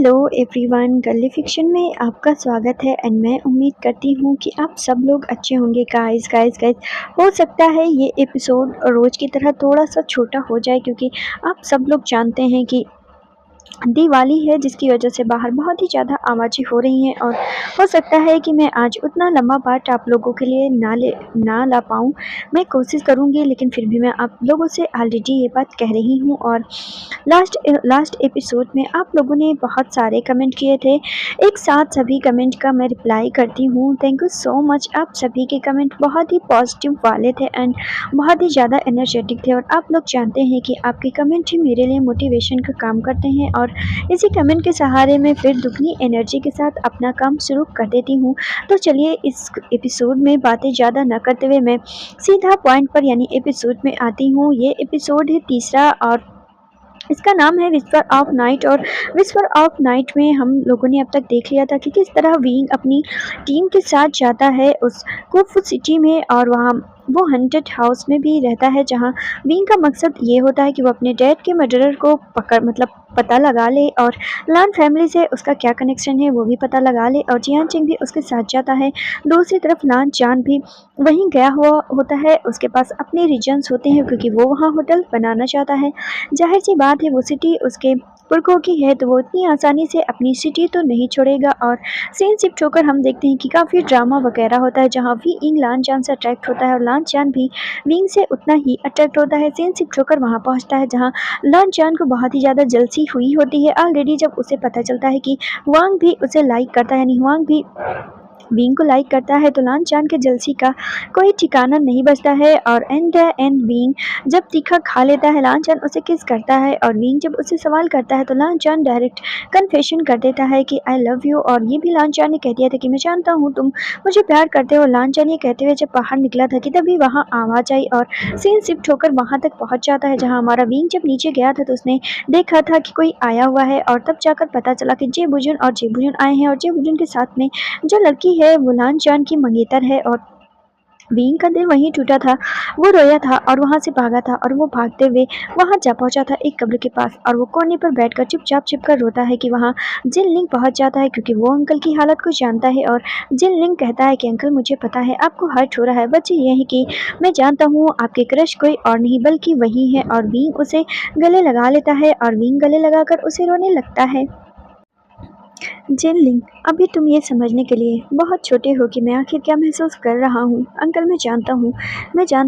Hello everyone, girly fiction में आपका स्वागत है एंड मैं उम्मीद करती हूँ कि आप सब लोग अच्छे होंगे। गाइस गाइस गाइस, हो सकता है ये एपिसोड रोज की तरह थोड़ा सा छोटा हो जाए, क्योंकि आप सब लोग जानते हैं कि दिवाली है, जिसकी वजह से बाहर बहुत ही ज़्यादा आवाज़ें हो रही हैं। और हो सकता है कि मैं आज उतना लंबा पार्ट आप लोगों के लिए ना ला पाऊँ। मैं कोशिश करूँगी, लेकिन फिर भी मैं आप लोगों से ऑलरेडी ये बात कह रही हूँ। और लास्ट एपिसोड में आप लोगों ने बहुत सारे कमेंट किए थे। एक साथ सभी कमेंट का मैं रिप्लाई करती हूँ। Thank you so much. आप सभी के कमेंट बहुत ही पॉजिटिव वाले थे एंड बहुत ही ज़्यादा एनर्जेटिक थे। और आप लोग जानते हैं कि आपके कमेंट ही मेरे लिए मोटिवेशन का काम करते हैं, और इसी कमेंट के सहारे मैं फिर दुगनी एनर्जी के साथ अपना काम शुरू कर देती हूँ। तो चलिए, इस एपिसोड में बातें ज़्यादा न करते हुए मैं सीधा पॉइंट पर यानी एपिसोड में आती हूँ। ये एपिसोड है तीसरा और इसका नाम है विस्पर ऑफ नाइट। और विस्पर ऑफ नाइट में हम लोगों ने अब तक देख लिया था कि किस तरह विंग अपनी टीम के साथ जाता है उस कुफ सिटी में, और वहाँ वो हंटेड हाउस में भी रहता है, जहाँ विंग का मकसद ये होता है कि वो अपने डैड के मर्डरर को पता लगा ले, और लान फैमिली से उसका क्या कनेक्शन है वो भी पता लगा ले। और जियान चिंग भी उसके साथ जाता है। दूसरी तरफ लान चान भी वहीं गया हुआ होता है। उसके पास अपने रीजन्स होते हैं, क्योंकि वो वहाँ होटल बनाना चाहता है। जाहिर सी बात है, वो सिटी उसके पुरखों की है, तो वो इतनी आसानी से अपनी सिटी तो नहीं छोड़ेगा। और सीन शिफ्ट होकर हम देखते हैं कि काफ़ी ड्रामा वगैरह होता है, जहाँ वी इंग लान चान से अट्रैक्ट होता है और लान चान भी विंग से उतना ही अट्रैक्ट होता है। सीन शिफ्ट होकर वहाँ पहुँचता है, जहाँ लान चान को बहुत ही ज़्यादा जलसी हुई होती है ऑलरेडी, जब उसे पता चलता है कि हुआंग भी उसे लाइक करता है, यानी हुआंग भी विंग को लाइक करता है। तो लान चान के जलसी का कोई ठिकाना नहीं बचता है। और एंड विंग जब तीखा खा लेता है, लान चान उसे किस करता है, और विंग जब उसे सवाल करता है तो लान चान डायरेक्ट कन्फेशन कर देता है कि आई लव यू। और ये भी लान चान ने कह दिया था कि मैं जानता हूँ तुम मुझे प्यार करते हो। लान चान ये कहते हुए जब बाहर निकला था कि तभी वहाँ आवाज़ आई, और सीन शिफ्ट होकर वहाँ तक पहुँच जाता है, जहाँ हमारा विंग जब नीचे गया था तो उसने देखा था कि कोई आया हुआ है। और तब जाकर पता चला कि जे बुजुन और जे बुजुन आए हैं, और जे बुजुन के साथ में जो लड़की है वो लान चान की मंगेतर है। और विंग का दिल वहीं टूटा था, वो रोया था और वहाँ से भागा था। और वो भागते हुए वहाँ जा पहुँचा था एक कब्र के पास, और वो कोने पर बैठकर चुपचाप छिपकर रोता है कि वहाँ जिन लिंग पहुँच जाता है, क्योंकि वो अंकल की हालत को जानता है। और जिन लिंग कहता है कि अंकल मुझे पता है आपको हर्ट हो रहा है, वजह यह है कि मैं जानता हूँ आपके क्रश कोई और नहीं बल्कि वही है। और विंग उसे गले लगा लेता है, और विंग गले लगाकर उसे रोने लगता है। जिनलिंग, अभी तुम ये समझने के लिए बहुत छोटे हो कि मैं आखिर क्या महसूस कर रहा हूँ। अंकल मैं जानता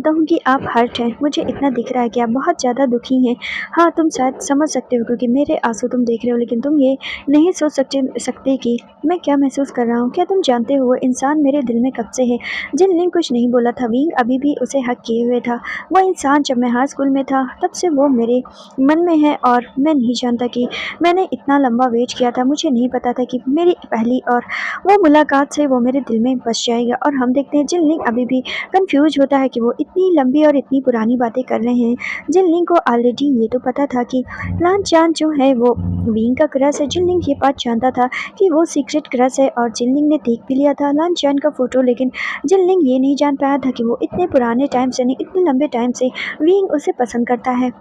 हूँ कि आप हर्ट हैं। मुझे इतना दिख रहा है कि आप बहुत ज़्यादा दुखी हैं। हाँ, तुम शायद समझ सकते हो क्योंकि मेरे आंसू तुम देख रहे हो, लेकिन तुम ये नहीं सोच सकते कि मैं क्या महसूस कर रहा हूँ। क्या तुम जानते हो वो इंसान मेरे दिल में कब से है? जिनलिंग कुछ नहीं बोला था। विंग अभी भी उसे हक किए हुए था। वो इंसान जब मैं हाई स्कूल में था तब से वो मेरे मन में है, और मैं नहीं जानता कि मैंने इतना लंबा वेट किया था। मुझे नहीं पता था कि मेरी पहली और वो मुलाकात से वो मेरे दिल में बस जाएगा। और हम देखते हैं जिनलिंग अभी भी कंफ्यूज होता है कि वो इतनी लंबी और इतनी पुरानी बातें कर रहे हैं। जिनलिंग को ऑलरेडी ये तो पता था कि लान चान जो है वो विंग का क्रश है। जिनलिंग ये बात जानता था कि वो सीक्रेट क्रश है, और जिनलिंग ने देख भी लिया था लान चान का फोटो। लेकिन जिनलिंग ये नहीं जान पाया था कि वो इतने पुराने टाइम से नहीं, इतने लंबे टाइम से विंग उसे पसंद करता है।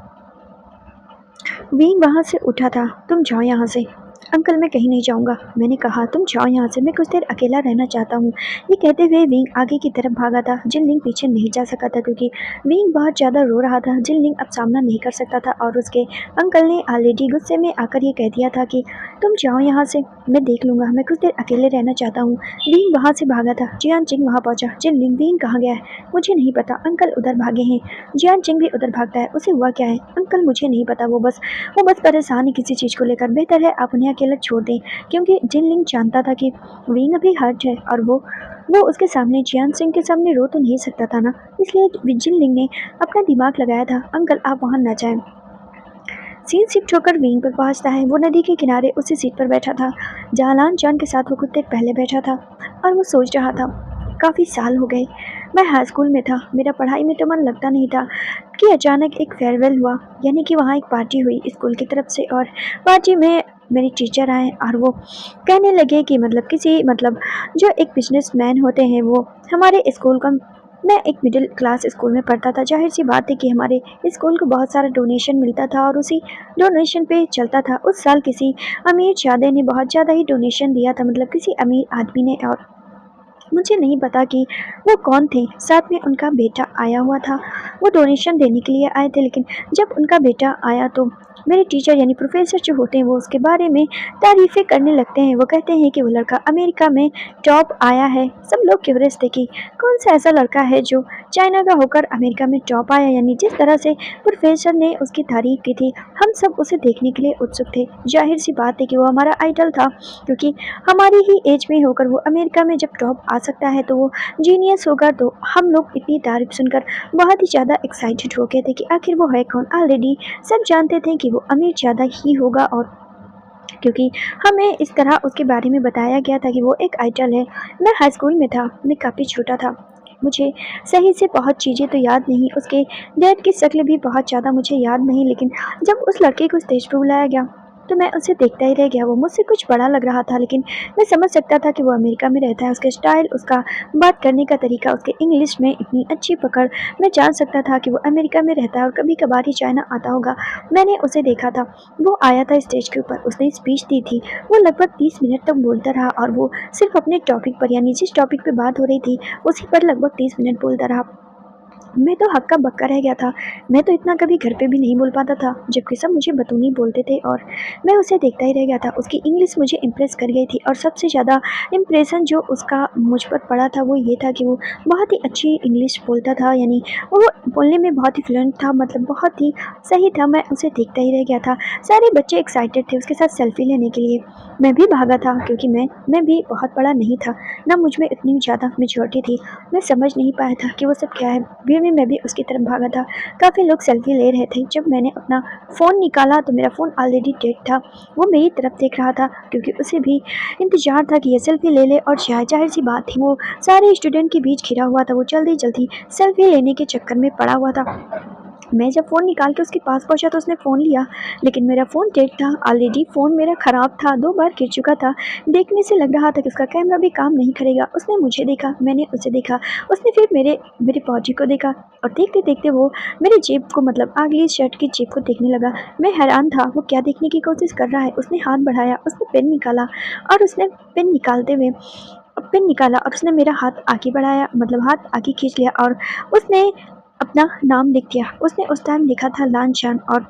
विंग वहाँ से उठा था। तुम जाओ यहाँ से। अंकल, मैं कहीं नहीं जाऊँगा। मैंने कहा तुम जाओ यहाँ से, मैं कुछ देर अकेला रहना चाहता हूँ। ये कहते हुए विंग आगे की तरफ भागा था। जिनलिंग पीछे नहीं जा सका था, क्योंकि विंग बहुत ज़्यादा रो रहा था। जिनलिंग अब सामना नहीं कर सकता था, और उसके अंकल ने ऑलरेडी गुस्से में आकर ये कह दिया था कि तुम जाओ यहाँ से, मैं देख लूँगा, मैं कुछ देर अकेले रहना चाहता हूँ। विंग वहाँ से भागा था। जियान चिंग वहाँ पहुँचा। जिनलिंग, विंग कहाँ गया है? मुझे नहीं पता, अंकल उधर भागे हैं। जियान चिंग भी उधर भागता है। उसे हुआ क्या है? अंकल मुझे नहीं पता, वो बस परेशान है किसी चीज़ को लेकर। बेहतर है आप उन्हें अकेला छोड़ दें, क्योंकि जिनलिंग जानता था कि विंग अभी हर्ट है, और वो उसके सामने जियान सिंह के सामने रो तो नहीं सकता था ना। इसलिए जिनलिंग ने अपना दिमाग लगाया था, अंकल आप वहाँ न जाएं। सीन शिफ्ट होकर विंग पर पहुंचता है। वो नदी के किनारे उसी सीट पर बैठा था जहाँ लान चान के साथ वो कुछ देर पहले बैठा था, और वो सोच रहा था काफ़ी साल हो गए, मैं हाई स्कूल में था, मेरा पढ़ाई में तो मन लगता नहीं था कि अचानक एक फेयरवेल हुआ, यानी कि वहाँ एक पार्टी हुई स्कूल की तरफ से। और पार्टी में मेरे टीचर आए, और वो कहने लगे कि जो एक बिजनेसमैन होते हैं वो हमारे स्कूल का मैं एक मिडिल क्लास स्कूल में पढ़ता था। ज़ाहिर-सी बात है कि हमारे स्कूल को बहुत सारा डोनेशन मिलता था और उसी डोनेशन पे चलता था। उस साल किसी अमीरजादे ने बहुत ज़्यादा ही डोनेशन दिया था, मतलब किसी अमीर आदमी ने, और मुझे नहीं पता कि वो कौन थे। साथ में उनका बेटा आया हुआ था। वो डोनेशन देने के लिए आए थे, लेकिन जब उनका बेटा आया तो मेरे टीचर यानी प्रोफेसर जो होते हैं वो उसके बारे में तारीफ़ें करने लगते हैं। वो कहते हैं कि वो लड़का अमेरिका में टॉप आया है। सब लोग क्यूरियस थे कि कौन सा ऐसा लड़का है जो चाइना का होकर अमेरिका में टॉप आया। यानी जिस तरह से प्रोफेसर ने उसकी तारीफ़ की थी, हम सब उसे देखने के लिए उत्सुक थे। ज़ाहिर-सी बात है कि वो हमारा आइडल था, क्योंकि हमारी ही एज में होकर वो अमेरिका में जब टॉप आ सकता है तो वो जीनियस होगा। तो हम लोग इतनी तारीफ सुनकर बहुत ही ज़्यादा एक्साइटेड हो गए थे कि आखिर वो है कौन। ऑलरेडी सब जानते थे कि वो अमीर ज़्यादा ही होगा, और क्योंकि हमें इस तरह उसके बारे में बताया गया था कि वो एक आइडल है। मैं हाई स्कूल में था, मैं काफ़ी छोटा था। मुझे सही से बहुत चीज़ें तो याद नहीं, उसके डैड की शक्ल भी बहुत ज़्यादा मुझे याद नहीं, लेकिन जब उस लड़के को स्टेज पे बुलाया गया तो मैं उसे देखता ही रह गया। वो मुझसे कुछ बड़ा लग रहा था, लेकिन मैं समझ सकता था कि वो अमेरिका में रहता है। उसका स्टाइल, उसका बात करने का तरीका, उसके इंग्लिश में इतनी अच्छी पकड़, मैं जान सकता था कि वो अमेरिका में रहता है और कभी कभार ही चाइना आता होगा। मैंने उसे देखा था, वो आया था स्टेज के ऊपर, उसने स्पीच दी थी। वो लगभग 30 मिनट तक बोलता रहा, और वो सिर्फ अपने टॉपिक पर, यानी जिस टॉपिक पे बात हो रही थी उसी पर लगभग 30 मिनट बोलता रहा। मैं तो हक्का बक्का रह गया था। मैं तो इतना कभी घर पे भी नहीं बोल पाता था, जबकि सब मुझे बतूनी बोलते थे, और मैं उसे देखता ही रह गया था। उसकी इंग्लिश मुझे इम्प्रेस कर गई थी, और सबसे ज़्यादा इम्प्रेशन जो उसका मुझ पर पड़ा था वो ये था कि वो बहुत ही अच्छी इंग्लिश बोलता था। यानी वो बोलने में बहुत ही फ्लुएंट था, मतलब बहुत ही सही था। मैं उसे देखता ही रह गया था। सारे बच्चे एक्साइटेड थे उसके साथ सेल्फी लेने के लिए। मैं भी भागा था, क्योंकि मैं भी बहुत बड़ा नहीं था, ना मुझ में इतनी ज़्यादा मेच्योरिटी थी। मैं समझ नहीं पाया था कि वो सब क्या है। भीड़ में मैं भी उसकी तरफ भागा था। काफ़ी लोग सेल्फी ले रहे थे। जब मैंने अपना फ़ोन निकाला तो मेरा फ़ोन ऑलरेडी डेड था। वो मेरी तरफ देख रहा था, क्योंकि उसे भी इंतज़ार था कि ये सेल्फी ले ले और जाए। ज़ाहिर-सी बात थी, वो सारे स्टूडेंट के बीच घिरा हुआ था। वो जल्दी-जल्दी सेल्फी लेने के चक्कर में पड़ा हुआ था। मैं जब फ़ोन निकाल के उसके पास पहुँचा तो उसने फ़ोन लिया, लेकिन मेरा फ़ोन डेड था। ऑलरेडी फ़ोन मेरा ख़राब था, 2 बार गिर चुका था। देखने से लग रहा था कि उसका कैमरा भी काम नहीं करेगा। उसने मुझे देखा, मैंने उसे देखा। उसने फिर मेरे बॉडी को देखा, और देखते-देखते वो मेरी जेब को, मतलब अगली शर्ट की जेब को देखने लगा। मैं हैरान था, वो क्या देखने की कोशिश कर रहा है। उसने हाथ बढ़ाया, उसने पेन निकाला, और उसने पेन निकालते हुए पेन निकाला और उसने मेरा हाथ आगे बढ़ाया, मतलब हाथ आगे खींच लिया, और उसने अपना नाम लिख दिया। उसने उस टाइम लिखा था लानचान, और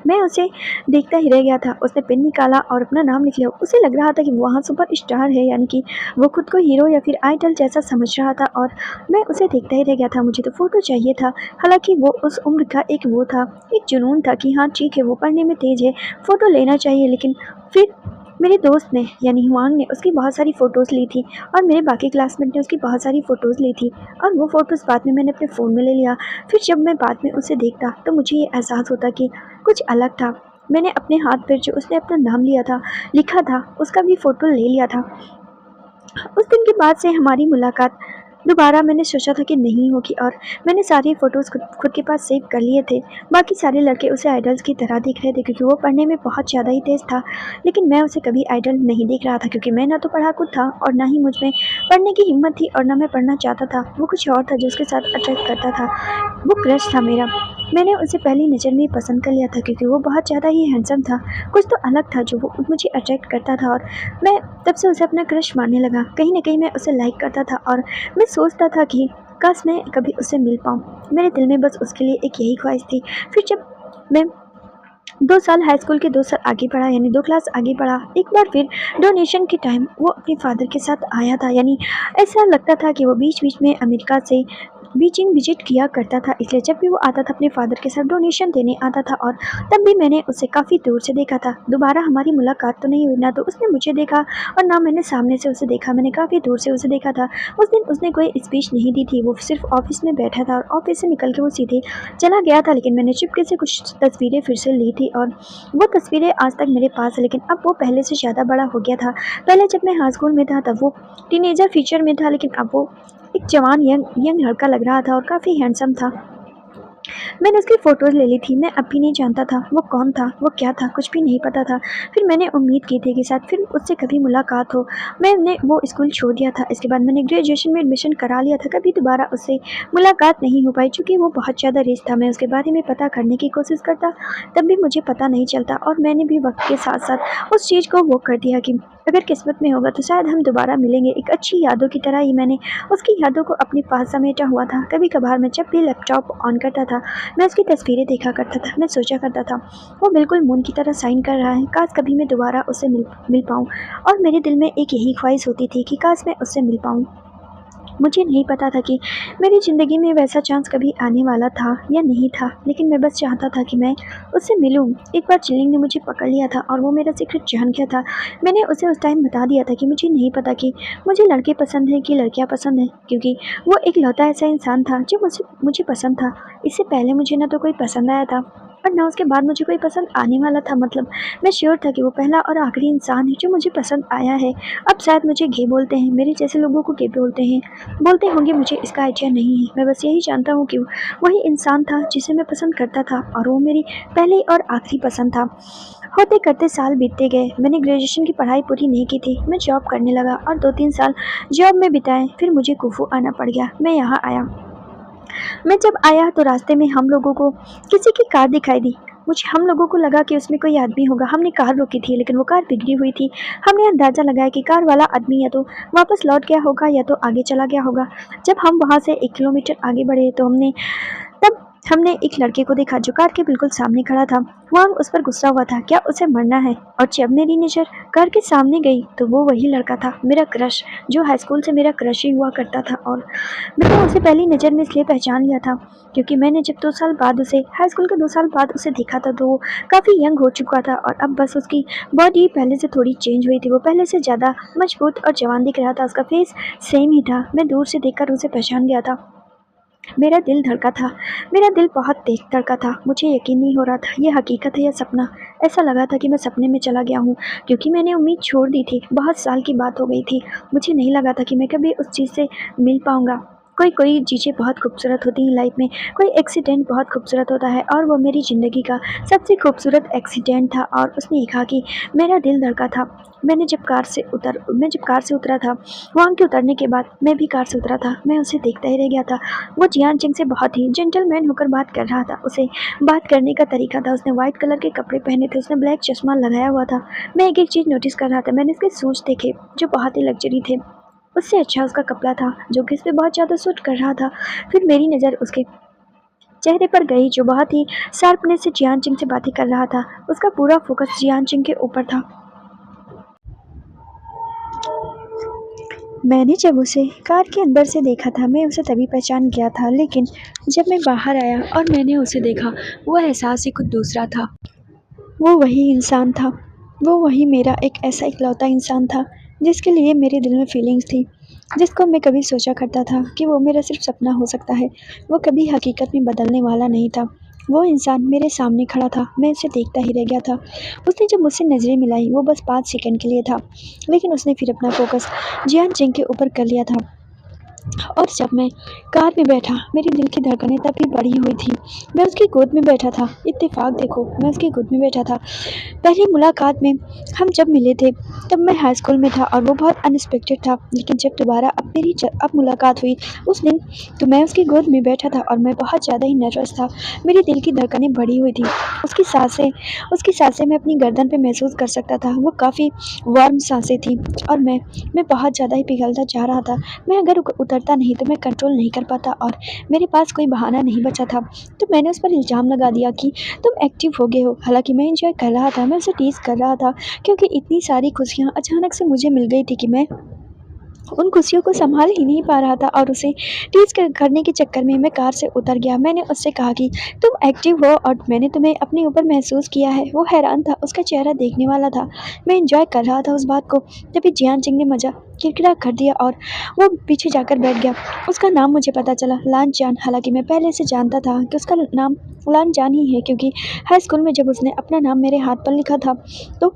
मैं उसे देखता ही रह गया था। उसने पेन निकाला और अपना नाम लिख लिया। उसे लग रहा था कि वहाँ सुपर स्टार है, यानी कि वो खुद को हीरो या फिर आइडल जैसा समझ रहा था, और मैं उसे देखता ही रह गया था। मुझे तो फ़ोटो चाहिए था। हालाँकि वो उस उम्र का एक वो था, एक जुनून था कि हाँ ठीक है, वो पढ़ने में तेज़ है, फ़ोटो लेना चाहिए। लेकिन फिर मेरे दोस्त ने, यानी हुआंग ने, उसकी बहुत सारी फ़ोटोज़ ली थी, और मेरे बाकी क्लासमेट ने उसकी बहुत सारी फ़ोटोज़ ली थी, और वो फ़ोटोज़ बाद में मैंने अपने फ़ोन में ले लिया। फिर जब मैं बाद में उसे देखता तो मुझे ये एहसास होता कि कुछ अलग था। मैंने अपने हाथ पर जो उसने अपना नाम लिया था, लिखा था, उसका भी फ़ोटो ले लिया था। उस दिन के बाद से हमारी मुलाकात दोबारा मैंने सोचा था कि नहीं होगी, और मैंने सारी फ़ोटोज़ खुद के पास सेव कर लिए थे। बाकी सारे लड़के उसे आइडल्स की तरह देख रहे थे, क्योंकि वो पढ़ने में बहुत ज़्यादा ही तेज़ था। लेकिन मैं उसे कभी आइडल नहीं देख रहा था, क्योंकि मैं ना तो पढ़ाकू था, और ना ही मुझ में पढ़ने की हिम्मत थी, और ना मैं पढ़ना चाहता था। वो कुछ और था जो उसके साथ अट्रैक्ट करता था। वो क्रश था मेरा। मैंने उसे पहली नज़र में ही पसंद कर लिया था, क्योंकि वो बहुत ज़्यादा ही हैंडसम था। कुछ तो अलग था जो वो मुझे अट्रैक्ट करता था, और मैं तब से उसे अपना क्रश मानने लगा। कहीं न कहीं मैं उसे लाइक करता था, और मैं सोचता था कि काश मैं कभी उससे मिल पाऊँ। मेरे दिल में बस उसके लिए एक यही ख्वाहिश थी। फिर जब मैं 2 साल हाई स्कूल के 2 साल आगे बढ़ा, यानी 2 क्लास आगे बढ़ा, एक बार फिर डोनेशन के टाइम वो अपने फ़ादर के साथ आया था। यानी ऐसा लगता था कि वो बीच-बीच में अमेरिका से बीजिंग विज़िट किया करता था, इसलिए जब भी वो आता था अपने फ़ादर के साथ डोनेशन देने आता था, और तब भी मैंने उसे काफ़ी दूर से देखा था। दोबारा हमारी मुलाकात तो नहीं हुई, ना तो उसने मुझे देखा और ना मैंने सामने से उसे देखा। मैंने काफ़ी दूर से उसे देखा था। उस दिन उसने कोई स्पीच नहीं दी थी, वो सिर्फ़ ऑफ़िस में बैठा था, और ऑफ़िस से निकल के वो सीधे चला गया था। लेकिन मैंने चुपके से कुछ तस्वीरें फिर से ली थी, और वो तस्वीरें आज तक मेरे पास है। लेकिन अब वो पहले से ज़्यादा बड़ा हो गया था। पहले जब मैं हाई स्कूल में था तब वो टीनेजर फीचर में था, लेकिन अब वो एक जवान यंग यंग लड़का लग रहा था, और काफ़ी हैंडसम था। मैंने उसकी फ़ोटोज़ ले ली थी। मैं अब भी नहीं जानता था वो कौन था, वो क्या था, कुछ भी नहीं पता था। फिर मैंने उम्मीद की थी कि शायद फिर उससे कभी मुलाकात हो। मैंने वो स्कूल छोड़ दिया था। इसके बाद मैंने ग्रेजुएशन में एडमिशन करा लिया था। कभी दोबारा उससे मुलाकात नहीं हो पाई, चूँकि वो बहुत ज़्यादा रिच था। मैं उसके बारे में पता करने की कोशिश करता, तब भी मुझे पता नहीं चलता, और मैंने भी वक़्त के साथ-साथ उस चीज़ को वो कर दिया कि अगर किस्मत में होगा तो शायद हम दोबारा मिलेंगे। एक अच्छी यादों की तरह ही मैंने उसकी यादों को अपने पास समेटा हुआ था। कभी-कभार मैं जब भी लैपटॉप ऑन करता था, मैं उसकी तस्वीरें देखा करता था। मैं सोचा करता था, वो बिल्कुल मून की तरह शाइन कर रहा है, काश कभी मैं दोबारा उससे मिल पाऊँ। और मेरे दिल में एक यही ख्वाहिश होती थी कि काश मैं उससे मिल पाऊँ। मुझे नहीं पता था कि मेरी ज़िंदगी में वैसा चांस कभी आने वाला था या नहीं था, लेकिन मैं बस चाहता था कि मैं उससे मिलूँ। एक बार चिलिंग ने मुझे पकड़ लिया था और वो मेरा सीक्रेट जान गया था। मैंने उसे उस टाइम बता दिया था कि मुझे नहीं पता कि मुझे लड़के पसंद हैं कि लड़कियाँ पसंद हैं, क्योंकि वो इकलौता ऐसा इंसान था जो मुझे पसंद था। इससे पहले मुझे ना तो कोई पसंद आया था और ना उसके बाद मुझे कोई पसंद आने वाला था। मतलब मैं श्योर था कि वो पहला और आखिरी इंसान है जो मुझे पसंद आया है। अब शायद मुझे गे बोलते हैं, मेरे जैसे लोगों को गे बोलते होंगे, मुझे इसका आइडिया नहीं है। मैं बस यही जानता हूँ कि वही इंसान था जिसे मैं पसंद करता था, और वो मेरी पहली और आखिरी पसंद था। होते करते साल बीतते गए। मैंने ग्रेजुएशन की पढ़ाई पूरी नहीं की थी। मैं जॉब करने लगा और 2-3 साल जॉब में बिताए। फिर मुझे कुफू आना पड़ गया। मैं यहाँ आया। मैं जब आया तो रास्ते में हम लोगों को किसी की कार दिखाई दी। मुझे हम लोगों को लगा कि उसमें कोई आदमी होगा। हमने कार रोकी थी, लेकिन वो कार बिगड़ी हुई थी। हमने अंदाज़ा लगाया कि कार वाला आदमी या तो वापस लौट गया होगा या तो आगे चला गया होगा। जब हम वहाँ से 1 किलोमीटर आगे बढ़े तो तब हमने एक लड़के को देखा जो कार के बिल्कुल सामने खड़ा था। वांग उस पर गुस्सा हुआ था, क्या उसे मरना है? और जब मेरी नज़र कार के सामने गई तो वो वही लड़का था, मेरा क्रश, जो हाई स्कूल से मेरा क्रश ही हुआ करता था। और मैंने उसे पहली नज़र में इसलिए पहचान लिया था क्योंकि मैंने जब 2 साल बाद उसे, हाई स्कूल के 2 साल बाद उसे देखा था, तो वो काफ़ी यंग हो चुका था और अब बस उसकी बॉडी पहले से थोड़ी चेंज हुई थी। वो पहले से ज़्यादा मजबूत और जवान दिख रहा था। उसका फेस सेम ही था। मैं दूर से देखकर उसे पहचान गया था। मेरा दिल धड़का था। मेरा दिल बहुत तेज धड़का था। मुझे यकीन नहीं हो रहा था ये हकीकत है या सपना। ऐसा लगा था कि मैं सपने में चला गया हूँ, क्योंकि मैंने उम्मीद छोड़ दी थी। बहुत साल की बात हो गई थी। मुझे नहीं लगा था कि मैं कभी उस चीज़ से मिल पाऊँगा। कोई कोई चीज़ें बहुत खूबसूरत होती हैं लाइफ में, कोई एक्सीडेंट बहुत खूबसूरत होता है, और वो मेरी ज़िंदगी का सबसे खूबसूरत एक्सीडेंट था। और उसने कहा कि मेरा दिल धड़का था। मैं जब कार से उतरा था, वहाँ के उतरने के बाद मैं भी कार से उतरा था। मैं उसे देखता ही रह गया था। वो जियान चिंग से बहुत ही जेंटलमैन होकर बात कर रहा था। उसे बात करने का तरीका था, उसने वाइट कलर के कपड़े पहने थे, उसने ब्लैक चश्मा लगाया हुआ था। मैं एक एक चीज़ नोटिस कर रहा था। मैंने उसके शूज़ देखे जो बहुत ही लग्जरी थे। उससे अच्छा उसका कपड़ा था जो कि उस पे बहुत ज़्यादा सूट कर रहा था। फिर मेरी नज़र उसके चेहरे पर गई जो बहुत ही शार्पनेस से जियान चिंग से बातें कर रहा था। उसका पूरा फोकस जियान चिंग के ऊपर था। मैंने जब उसे कार के अंदर से देखा था, मैं उसे तभी पहचान गया था, लेकिन जब मैं बाहर आया और मैंने उसे देखा, वो एहसास ही कुछ दूसरा था। वो वही इंसान था। वो वही मेरा एक ऐसा इकलौता इंसान था जिसके लिए मेरे दिल में फीलिंग्स थी, जिसको मैं कभी सोचा करता था कि वो मेरा सिर्फ सपना हो सकता है, वो कभी हकीकत में बदलने वाला नहीं था। वो इंसान मेरे सामने खड़ा था, मैं उसे देखता ही रह गया था। उसने जब मुझसे नज़रें मिलाई वो बस 5 सेकंड के लिए था, लेकिन उसने फिर अपना फोकस जियान चिंग के ऊपर कर लिया था। और जब मैं कार में बैठा, मेरे दिल की धड़कनें तब भी बढ़ी हुई थी। मैं उसकी गोद में बैठा था। इत्तेफाक देखो, मैं उसकी गोद में बैठा था। पहली मुलाकात में हम जब मिले थे तब मैं हाई स्कूल में था और वो बहुत अनएक्सपेक्टेड था, लेकिन जब दोबारा अब मुलाकात हुई उस दिन, तो मैं उसकी गोद में बैठा था और मैं बहुत ज़्यादा ही नर्वस था। मेरे दिल की धड़कनें बढ़ी हुई थी। उसकी सांसें उसकी सांसें मैं अपनी गर्दन पे महसूस कर सकता था। वो काफ़ी वार्म सांसें थी और मैं बहुत ज़्यादा ही पिघलता जा रहा था। मैं अगर उतरता नहीं तो मैं कंट्रोल नहीं कर पाता और मेरे पास कोई बहाना नहीं बचा था। तो मैंने उस पर इल्ज़ाम लगा दिया कि तुम एक्टिव हो गए हो। हालाँकि मैं एंजॉय कर रहा था, मैं उसे टीज़ कर रहा था, क्योंकि इतनी सारी खुशियाँ अचानक से मुझे मिल गई थी कि मैं उन खुशियों को सँभाल ही नहीं पा रहा था, और उसे करने के चक्कर में मैं कार से उतर गया। मैंने उससे कहा कि तुम एक्टिव हो और मैंने तुम्हें अपने ऊपर महसूस किया है। वो हैरान था, उसका चेहरा देखने वाला था। मैं एंजॉय कर रहा था उस बात को। तभी जियान चिंग ने मज़ाक किरकिरा कर दिया और वो पीछे जाकर बैठ गया। उसका नाम मुझे पता चला, लानचान। हालाँकि मैं पहले से जानता था कि उसका नाम लानचान ही है, क्योंकि हाई स्कूल में जब उसने अपना नाम मेरे हाथ पर लिखा था तो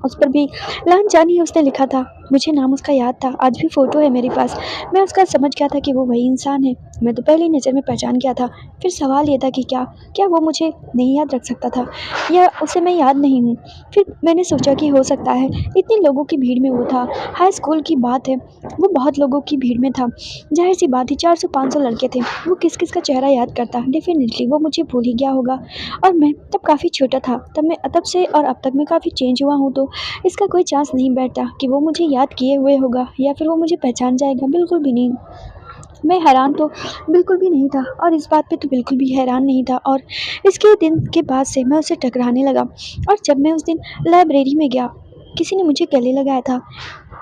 उस पर भी लानचान ही उसने लिखा था। मुझे नाम उसका याद था, आज भी फ़ोटो है मेरे पास। मैं उसका समझ गया था कि वो वही इंसान है। मैं तो पहली नज़र में पहचान गया था। फिर सवाल ये था कि क्या क्या वो मुझे नहीं याद रख सकता था या उसे मैं याद नहीं हूँ? फिर मैंने सोचा कि हो सकता है इतने लोगों की भीड़ में वो था। हाई स्कूल की बात है, वो बहुत लोगों की भीड़ में था। ज़ाहिर-सी बात है 400-500 लड़के थे। वो किस-किस का चेहरा याद करता? डेफ़िनेटली वो मुझे भूल ही गया होगा और मैं तब काफ़ी छोटा था। तब से और अब तक मैं काफ़ी चेंज हुआ हूँ, तो इसका कोई चांस नहीं बैठता कि वो मुझे याद किए हुए होगा या फिर वो मुझे पहचान जाएगा, बिल्कुल भी नहीं। मैं हैरान तो बिल्कुल भी नहीं था और इस बात पे तो बिल्कुल भी हैरान नहीं था और इसके दिन के बाद से मैं उसे टकराने लगा और जब मैं उस दिन लाइब्रेरी में गया, किसी ने मुझे गले लगाया था।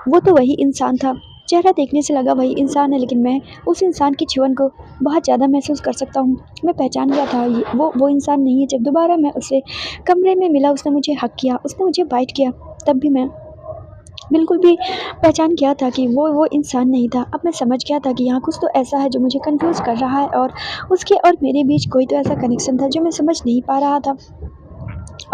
वो तो वही इंसान था। चेहरा देखने से लगा वही इंसान है, लेकिन मैं उस इंसान की छुअन को बहुत ज़्यादा महसूस कर सकता हूँ। मैं पहचान गया था ये वो इंसान नहीं है। जब दोबारा मैं उससे कमरे में मिला, उसने मुझे हग किया, उसने मुझे बाइट किया, तब भी मैं बिल्कुल भी पहचान गया था कि वो इंसान नहीं था। अब मैं समझ गया था कि यहाँ कुछ तो ऐसा है जो मुझे कन्फ्यूज़ कर रहा है और उसके और मेरे बीच कोई तो ऐसा कनेक्शन था जो मैं समझ नहीं पा रहा था।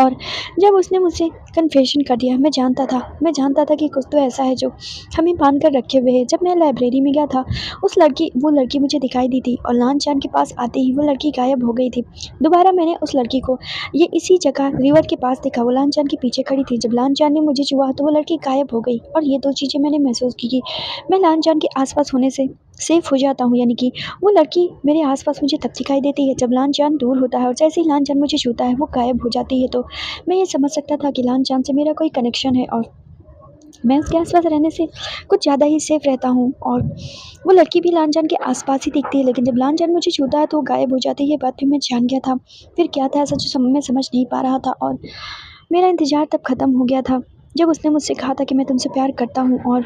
और जब उसने मुझसे कन्फेशन कर दिया, मैं जानता था कि कुछ तो ऐसा है जो हमें बांध कर रखे हुए है। जब मैं लाइब्रेरी में गया था, वो लड़की मुझे दिखाई दी थी और लान-चान के पास आते ही वो लड़की गायब हो गई थी। दोबारा मैंने उस लड़की को ये इसी जगह रिवर के पास देखा, वो लान-चान के पीछे खड़ी थी। जब लान-चान ने मुझे छुआ तो वो लड़की गायब हो गई और ये 2 चीज़ें मैंने महसूस की कि मैं लान-चान के आस-पास होने से सेफ़ हो जाता हूँ, यानी कि वो लड़की मेरे आस-पास मुझे तब दिखाई देती है जब लान-चान दूर होता है और जैसे ही लान-चान मुझे छूता है वो गायब हो जाती है। तो मैं ये समझ सकता था कि लान-चान से मेरा कोई कनेक्शन है और मैं उसके आस-पास रहने से कुछ ज़्यादा ही सेफ़ रहता हूँ और वो लड़की भी लान-चान के आस-पास ही दिखती है, लेकिन जब लान-चान मुझे छूता है तो वो गायब हो जाती है। ये बात भी मैं जान गया था। फिर क्या था ऐसा जो मैं समझ नहीं पा रहा था और मेरा इंतज़ार तब ख़त्म हो गया था, जब उसने मुझसे कहा था कि मैं तुमसे प्यार करता हूँ और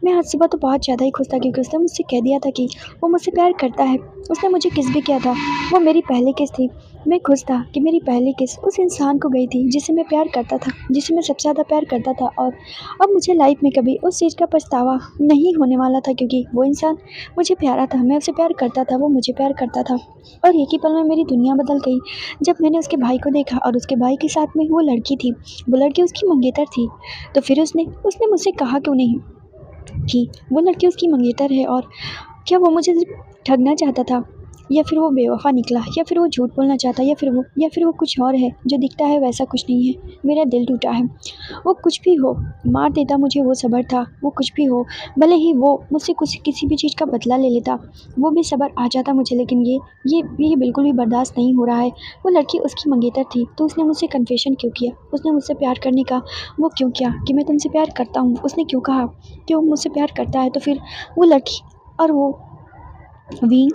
मैं आज सुबह तो बहुत ज़्यादा ही खुश था क्योंकि उसने मुझसे कह दिया था कि वो मुझसे प्यार करता है। उसने मुझे किस भी किया था, वो मेरी पहली किस थी। मैं खुश था कि मेरी पहली किस उस इंसान को गई थी जिसे मैं प्यार करता था, जिसे मैं सबसे ज़्यादा प्यार करता था और अब मुझे लाइफ़ में कभी उस चीज़ का पछतावा नहीं होने वाला था क्योंकि वो इंसान मुझे प्यारा था, मैं उसे प्यार करता था, वो मुझे प्यार करता था और एक ही पल में मेरी दुनिया बदल गई जब मैंने उसके भाई को देखा और उसके भाई के साथ में वो लड़की थी। वो लड़की उसकी मंगेतर थी। तो फिर उसने उसने मुझसे कहा क्यों नहीं कि वो लड़की उसकी मंगेतर है और क्या वो मुझे सिर्फ़ ठगना चाहता था या फिर वो बेवफ़ा निकला या फिर वो झूठ बोलना चाहता या फिर वो कुछ और है, जो दिखता है वैसा कुछ नहीं है। मेरा दिल टूटा है। वो कुछ भी हो, मार देता मुझे वो सब्र था, वो कुछ भी हो, भले ही वो मुझसे कुछ किसी भी चीज़ का बदला ले लेता, वो भी सब्र आ जाता मुझे, लेकिन ये बिल्कुल भी बर्दाश्त नहीं हो रहा है। वो लड़की उसकी मंगेतर थी, तो उसने मुझसे कन्फेशन क्यों किया? उसने मुझसे प्यार करने का वो क्यों किया कि मैं तुमसे प्यार करता हूँ? उसने क्यों कहा कि वो मुझसे प्यार करता है? तो फिर वो लड़की और वो वीन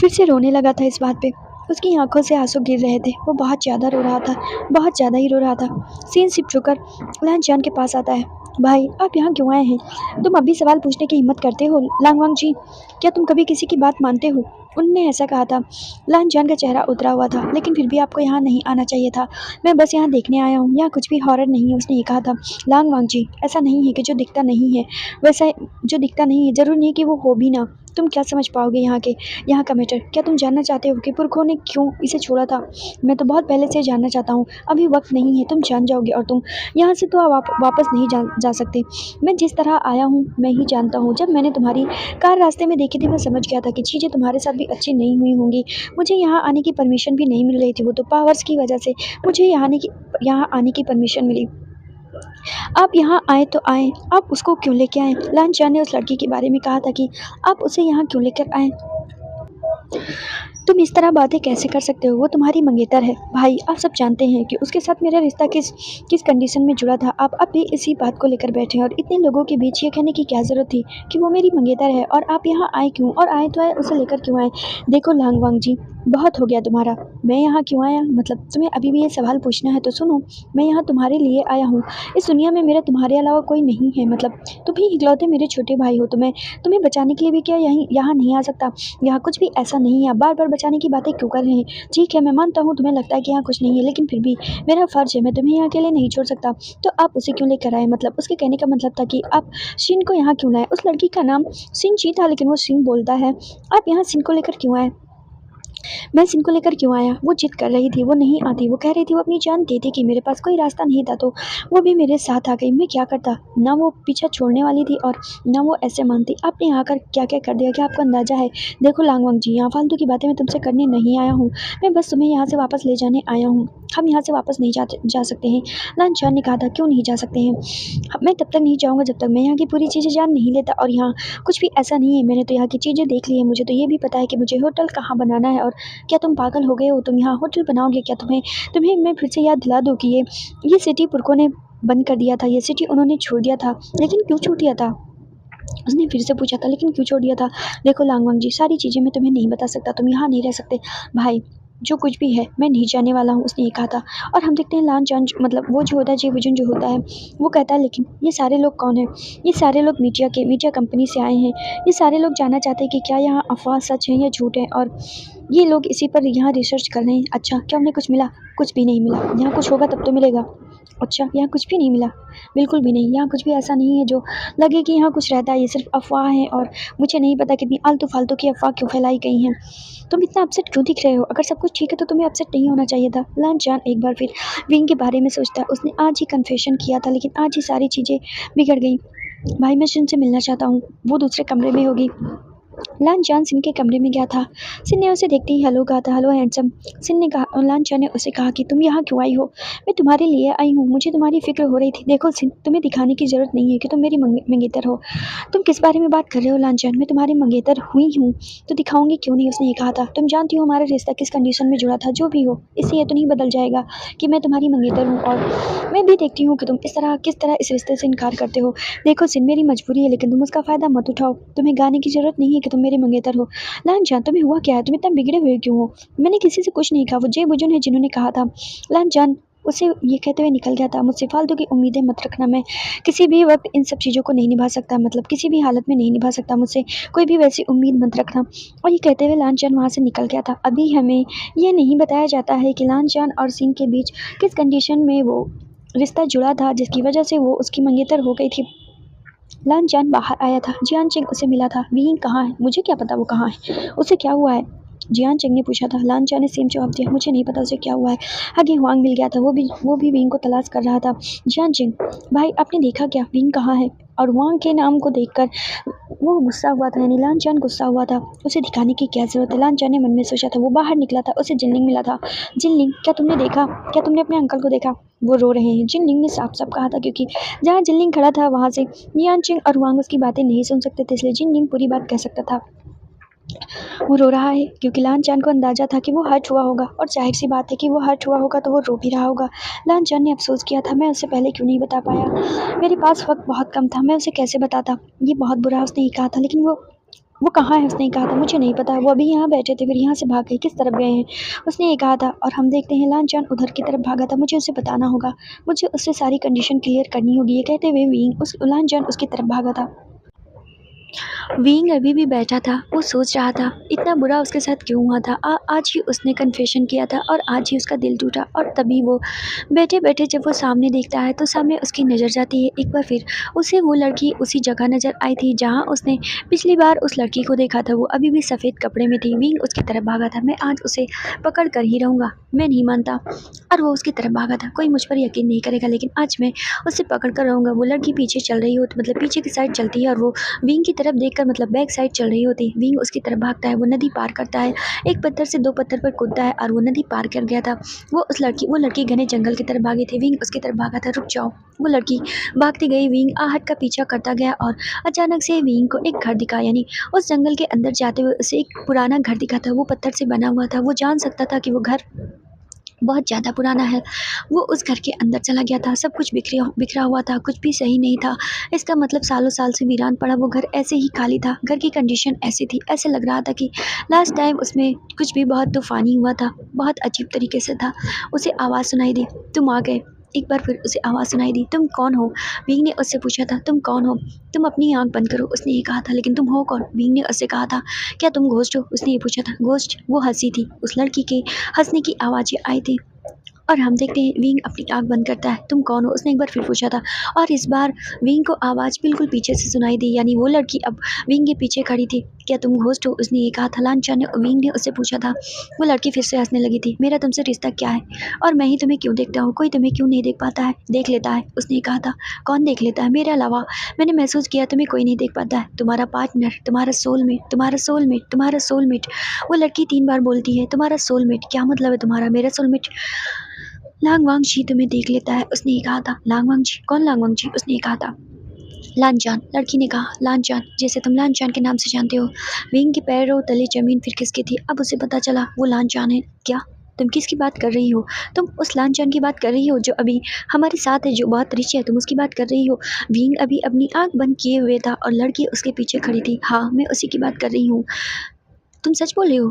फिर से रोने लगा था इस बात पे। उसकी आँखों से आँसू गिर रहे थे। वो बहुत ज़्यादा रो रहा था, बहुत ज़्यादा ही रो रहा था। सीन सिप होकर लांग के पास आता है। भाई, आप यहाँ क्यों आए हैं? तुम अब भी सवाल पूछने की हिम्मत करते हो लांग वांग जी? क्या तुम कभी किसी की बात मानते हो? उनने ऐसा कहा था। लांग का चेहरा उतरा हुआ था, लेकिन फिर भी आपको यहाँ नहीं आना चाहिए था। मैं बस यहाँ देखने आया हूँ, यहाँ कुछ भी हॉरर नहीं है, उसने ये कहा था। लांग वांग जी, ऐसा नहीं है कि जो दिखता नहीं है, वैसा जो दिखता नहीं है, ज़रूरी नहीं है कि वो हो भी ना। तुम क्या समझ पाओगे यहाँ का मैटर? क्या तुम जानना चाहते हो कि पुरखों ने क्यों इसे छोड़ा था? मैं तो बहुत पहले से जानना चाहता हूँ। अभी वक़्त नहीं है, तुम जान जाओगे और तुम यहाँ से तो अब आप वापस नहीं जा सकते। मैं जिस तरह आया हूँ, मैं ही जानता हूँ। जब मैंने तुम्हारी कार रास्ते में देखी थी, मैं समझ गया था कि चीज़ें तुम्हारे साथ भी अच्छी नहीं हुई होंगी। मुझे यहाँ आने की परमिशन भी नहीं मिल रही थी, वो तो पावर्स की वजह से मुझे यहाँ आने की परमिशन मिली। आप यहाँ आए तो आए, आप उसको क्यों लेके आए? लांचा ने उस लड़की के बारे में कहा था कि आप उसे यहाँ क्यों लेकर आए? तुम इस तरह बातें कैसे कर सकते हो? वो तुम्हारी मंगेतर है। भाई, आप सब जानते हैं कि उसके साथ मेरा रिश्ता किस किस कंडीशन में जुड़ा था। आप अब भी इसी बात को लेकर बैठे हैं और इतने लोगों के बीच ये कहने की क्या ज़रूरत थी कि वो मेरी मंगेतर है और आप यहाँ आए क्यों? और आए तो आए, उसे लेकर क्यों आए? देखो लांग वांग जी, बहुत हो गया तुम्हारा। मैं यहाँ क्यों आया? मतलब तुम्हें अभी भी ये सवाल पूछना है तो सुनो, मैं यहाँ तुम्हारे लिए आया हूँ। इस दुनिया में मेरा तुम्हारे अलावा कोई नहीं है, मतलब तुम ही इकलौते मेरे छोटे भाई हो, तो मैं तुम्हें बचाने के लिए भी क्या यहाँ नहीं आ सकता? यहाँ कुछ भी ऐसा नहीं है, आप बार-बार बचाने की बातें क्यों कर रहे हैं? ठीक है, मैं मानता हूँ तुम्हें लगता है कि यहाँ कुछ नहीं है, लेकिन फिर भी मेरा फ़र्ज़ है, मैं तुम्हें यहाँ अकेले नहीं छोड़ सकता। तो आप उसे क्यों लेकर आए? मतलब उसके कहने का मतलब था कि आप शिन को यहाँ क्यों लाए? उस लड़की का नाम शिन ची था, लेकिन वो शिन बोलता है। आप यहाँ शिन को लेकर क्यों आए? मैं सिन को लेकर क्यों आया? वो जिद कर रही थी, वो नहीं आती, वो कह रही थी वो अपनी जान दे देगी, मेरे पास कोई रास्ता नहीं था तो वो भी मेरे साथ आ गई। मैं क्या करता? ना वो पीछा छोड़ने वाली थी और ना वो ऐसे मानती। आपने आकर क्या-क्या कर दिया, क्या आपको अंदाज़ा है? देखो लांगवंग जी, यहाँ फालतू की बातें मैं तुमसे करने नहीं आया हूँ। मैं बस तुम्हें यहाँ से वापस ले जाने आया हूँ। हम यहाँ से वापस नहीं जा सकते हैं। लांचान ने कहा था, क्यों नहीं जा सकते हैं? मैं तब तक नहीं जाऊँगा जब तक मैं यहाँ की पूरी चीज़ें जान नहीं लेता, और यहाँ कुछ भी ऐसा नहीं है। मैंने तो यहाँ की चीज़ें देख ली है। मुझे तो ये भी पता है कि मुझे होटल कहाँ बनाना है। और क्या तुम पागल हो गए हो? तुम यहाँ होटल बनाओगे क्या? तुम्हें तुम्हें मैं फिर से याद दिला दूँ कि ये सिटी पुरखों ने बंद कर दिया था, ये सिटी उन्होंने छोड़ दिया था। लेकिन क्यों छोड़ दिया था? उसने फिर से पूछा था, लेकिन क्यों छोड़ दिया था? देखो लांगवंग जी, सारी चीज़ें मैं तुम्हें नहीं बता सकता, तुम यहाँ नहीं रह सकते। भाई, जो कुछ भी है मैं नहीं जाने वाला हूँ, उसने ये कहा था। और हम देखते हैं लांचान मतलब वो जो होता है, जेबुजुन जो होता है, वो कहता है, लेकिन ये सारे लोग कौन हैं? ये सारे लोग मीडिया कंपनी से आए हैं। ये सारे लोग जानना चाहते हैं कि क्या यहाँ अफ़वाह सच है या झूठ है, और ये लोग इसी पर यहाँ रिसर्च कर रहे हैं। अच्छा, क्या उन्हें कुछ मिला? कुछ भी नहीं मिला। यहाँ कुछ होगा तब तो मिलेगा। अच्छा, यहाँ कुछ भी नहीं मिला? बिल्कुल भी नहीं। यहाँ कुछ भी ऐसा नहीं है जो लगे कि यहाँ कुछ रहता है। ये सिर्फ अफ़वाह है, और मुझे नहीं पता कितनी आलतू-फालतू की अफ़वाह क्यों फैलाई गई हैं। तुम इतना अपसेट क्यों दिख रहे हो? अगर सब कुछ ठीक है तो तुम्हें अपसेट नहीं होना चाहिए था। लांचान एक बार फिर विंग के बारे में सोचता है। उसने आज ही कन्फेशन किया था, लेकिन आज ही सारी चीज़ें बिगड़ गई। भाई, मैं शिन से मिलना चाहता हूँ। वो दूसरे कमरे में होगी। लांचान सिन के कमरे में गया था। सिन ने उसे देखते ही हेलो कहा था। Hello handsome. सिन ने कहा, लांचान ने उसे कहा कि तुम यहाँ क्यों आई हो? मैं तुम्हारे लिए आई हूँ, मुझे तुम्हारी फिक्र हो रही थी। देखो सिन, तुम्हें दिखाने की जरूरत नहीं है कि तुम मेरी मंगेतर हो। तुम किस बारे में बात कर रहे हो लांचान? मैं तुम्हारी मंगेतर हुई हूँ तो दिखाऊंगी क्यों नहीं, उसने ये कहा था। तुम जानती हो हमारा रिश्ता किस कंडीशन में जुड़ा था। जो भी हो, इससे ये तो नहीं बदल जाएगा कि मैं तुम्हारी मंगेतर हूँ, और मैं भी देखती हूँ कि तुम किस तरह इस रिश्ते से इनकार करते हो। देखो सिन, मेरी मजबूरी है, लेकिन तुम उसका फ़ायदा मत उठाओ। तुम्हें गाने की ज़रूरत नहीं है कि तुम मेरे मंगेतर हो। लांचान, तुम्हें हुआ क्या है? तुम इतना बिगड़े हुए क्यों हो? मैंने किसी से कुछ नहीं कहा, वो जेबुजुन है जिन्होंने कहा था। लांचान उसे ये कहते हुए निकल गया था। मुझसे फालतू की उम्मीदें मत रखना, मैं किसी भी वक्त इन सब चीज़ों को नहीं निभा सकता, मतलब किसी भी हालत में नहीं निभा सकता। मुझसे कोई भी वैसी उम्मीद मत रखना। और ये कहते हुए लांचान वहाँ से निकल गया था। अभी हमें ये नहीं बताया जाता है कि लांचान और सिंह के बीच किस कंडीशन में वो रिश्ता जुड़ा था, जिसकी वजह से वो उसकी मंगेतर हो गई थी। लांचान बाहर आया था। जियान चिंग उसे मिला था। विंग कहाँ है? मुझे क्या पता वो कहाँ है, उसे क्या हुआ है? जियान चिंग ने पूछा था। लांचान ने सेम जवाब दिया, मुझे नहीं पता उसे क्या हुआ है। आगे हुआंग मिल गया था। वो भी विंग को तलाश कर रहा था। जियान चिंग, भाई आपने देखा क्या? विंग कहाँ है? और हुआंग के नाम को देखकर वो गुस्सा हुआ था, यानी लांचान गुस्सा हुआ था। उसे दिखाने की क्या जरूरत है? लांचान ने मन में सोचा था। वो बाहर निकला था। उसे जिनलिंग मिला था। जिनलिंग, क्या तुमने देखा? क्या तुमने अपने अंकल को देखा? वो रो रहे हैं, जिनलिंग ने साफ साफ कहा था, क्योंकि जहाँ जिनलिंग खड़ा था वहाँ से जियान और हुआंग उसकी बातें नहीं सुन सकते थे, इसलिए जिनलिंग पूरी बात कह सकता था। वो रो रहा है क्योंकि लांचान को अंदाजा था कि वो हर्ट हुआ होगा, और जाहिर सी बात है कि वो हर्ट हुआ होगा तो वो रो भी रहा होगा। लांचान ने अफसोस किया था, मैं उससे पहले क्यों नहीं बता पाया। मेरे पास वक्त बहुत कम था, मैं उसे कैसे बताता। ये बहुत बुरा उसने ये कहा था, लेकिन वो कहाँ है? उसने कहा था, मुझे नहीं पता। वो अभी यहाँ बैठे थे, फिर यहाँ से भाग गए। किस तरफ गए हैं? उसने ये कहा था। और हम देखते हैं लांचान उधर की तरफ भागा था। मुझे उसे बताना होगा, मुझे उससे सारी कंडीशन क्लियर करनी होगी। ये कहते हुए लांचान उसकी तरफ भागा था। विंग अभी भी बैठा था। वो सोच रहा था इतना बुरा उसके साथ क्यों हुआ था। आज ही उसने कन्फेशन किया था, और आज ही उसका दिल टूटा। और तभी वो बैठे बैठे जब वो सामने देखता है तो सामने उसकी नज़र जाती है। एक बार फिर उसे वो लड़की उसी जगह नज़र आई थी जहाँ उसने पिछली बार उस लड़की को देखा था। वो अभी भी सफ़ेद कपड़े में थी। विंग उसकी तरफ भागा था। मैं आज उसे पकड़ कर ही रहूँगा, मैं नहीं मानता। और वो उसकी तरफ भागा था। कोई मुझ पर यकीन नहीं करेगा, लेकिन आज मैं उसे पकड़ कर रहूँगा। वो लड़की पीछे चल रही होती, मतलब पीछे की साइड चलती है, और वो विंग की तरफ देखकर, मतलब बैक साइड चल रही होती है। विंग उसकी तरफ भागता है। वो नदी पार करता है, एक पत्थर से दो पत्थर पर कूदता है, और वो नदी पार कर गया था। वो लड़की घने जंगल की तरफ भागी थी। विंग उसकी तरफ भागा था। रुक जाओ। वो लड़की भागती गई। विंग आहट का पीछा करता गया, और अचानक से विंग को एक घर दिखा, यानी उस जंगल के अंदर जाते हुए उसे एक पुराना घर दिखा था। वो पत्थर से बना हुआ था। वो जान सकता था कि वो घर बहुत ज़्यादा पुराना है। वो उस घर के अंदर चला गया था। सब कुछ बिखरा हुआ था, कुछ भी सही नहीं था। इसका मतलब सालों साल से वीरान पड़ा वो घर ऐसे ही खाली था। घर की कंडीशन ऐसी थी, ऐसे लग रहा था कि लास्ट टाइम उसमें कुछ भी बहुत तूफानी हुआ था, बहुत अजीब तरीके से था। उसे आवाज़ सुनाई दी, तुम आ गए। एक बार फिर उसे आवाज़ सुनाई दी, तुम कौन हो? विंग ने उससे पूछा था, तुम कौन हो? तुम अपनी आंख बंद करो, उसने ये कहा था। लेकिन तुम हो कौन? विंग ने उससे कहा था। क्या तुम घोस्ट हो? उसने ये पूछा था। घोस्ट? वो हंसी थी। उस लड़की के हंसने की आवाज़ें आई थी, और हम देखते हैं विंग अपनी आँख बंद करता है। तुम कौन हो? उसने एक बार फिर पूछा था, और इस बार विंग को आवाज़ बिल्कुल पीछे से सुनाई दी, यानी वो लड़की अब विंग के पीछे खड़ी थी। क्या तुम घोस्ट हो? उसने ये कहा था। लांचान ने विंग ने उससे पूछा था। वो लड़की फिर से हंसने लगी थी। मेरा तुमसे रिश्ता क्या है और मैं ही तुम्हें क्यों देखता हूँ? कोई तुम्हें क्यों नहीं देख पाता है? देख लेता है, उसने कहा था। कौन देख लेता है? मेरे अलावा मैंने महसूस किया तुम्हें कोई नहीं देख पाता है। तुम्हारा पार्टनर, तुम्हारा सोलमेट, तुम्हारा सोलमेट, तुम्हारा सोलमेट। वो लड़की 3 बार बोलती है तुम्हारा सोलमेट। क्या मतलब है तुम्हारा? मेरा सोलमेट लांग वांगची तुम्हें देख लेता है, उसने ये कहा था। लांग वांगची? कौन लांग वांगची? उसने ये कहा था। लांचान, लड़की ने कहा। लांचान, जैसे तुम लांचान के नाम से जानते हो। विंग के पैरों तले जमीन फिर खिसकी थी। अब उसे पता चला वो लांचान है। क्या? तुम किसकी बात कर रही हो? तुम उस लांचान की बात कर रही हो जो अभी हमारे साथ है, जो बहुत रिच है। तुम उसकी बात कर रही हो? विंग अभी अपनी आंख बंद किए हुए था और लड़की उसके पीछे खड़ी थी। हाँ, मैं उसी की बात कर रही हूँ। तुम सच बोल रहे हो?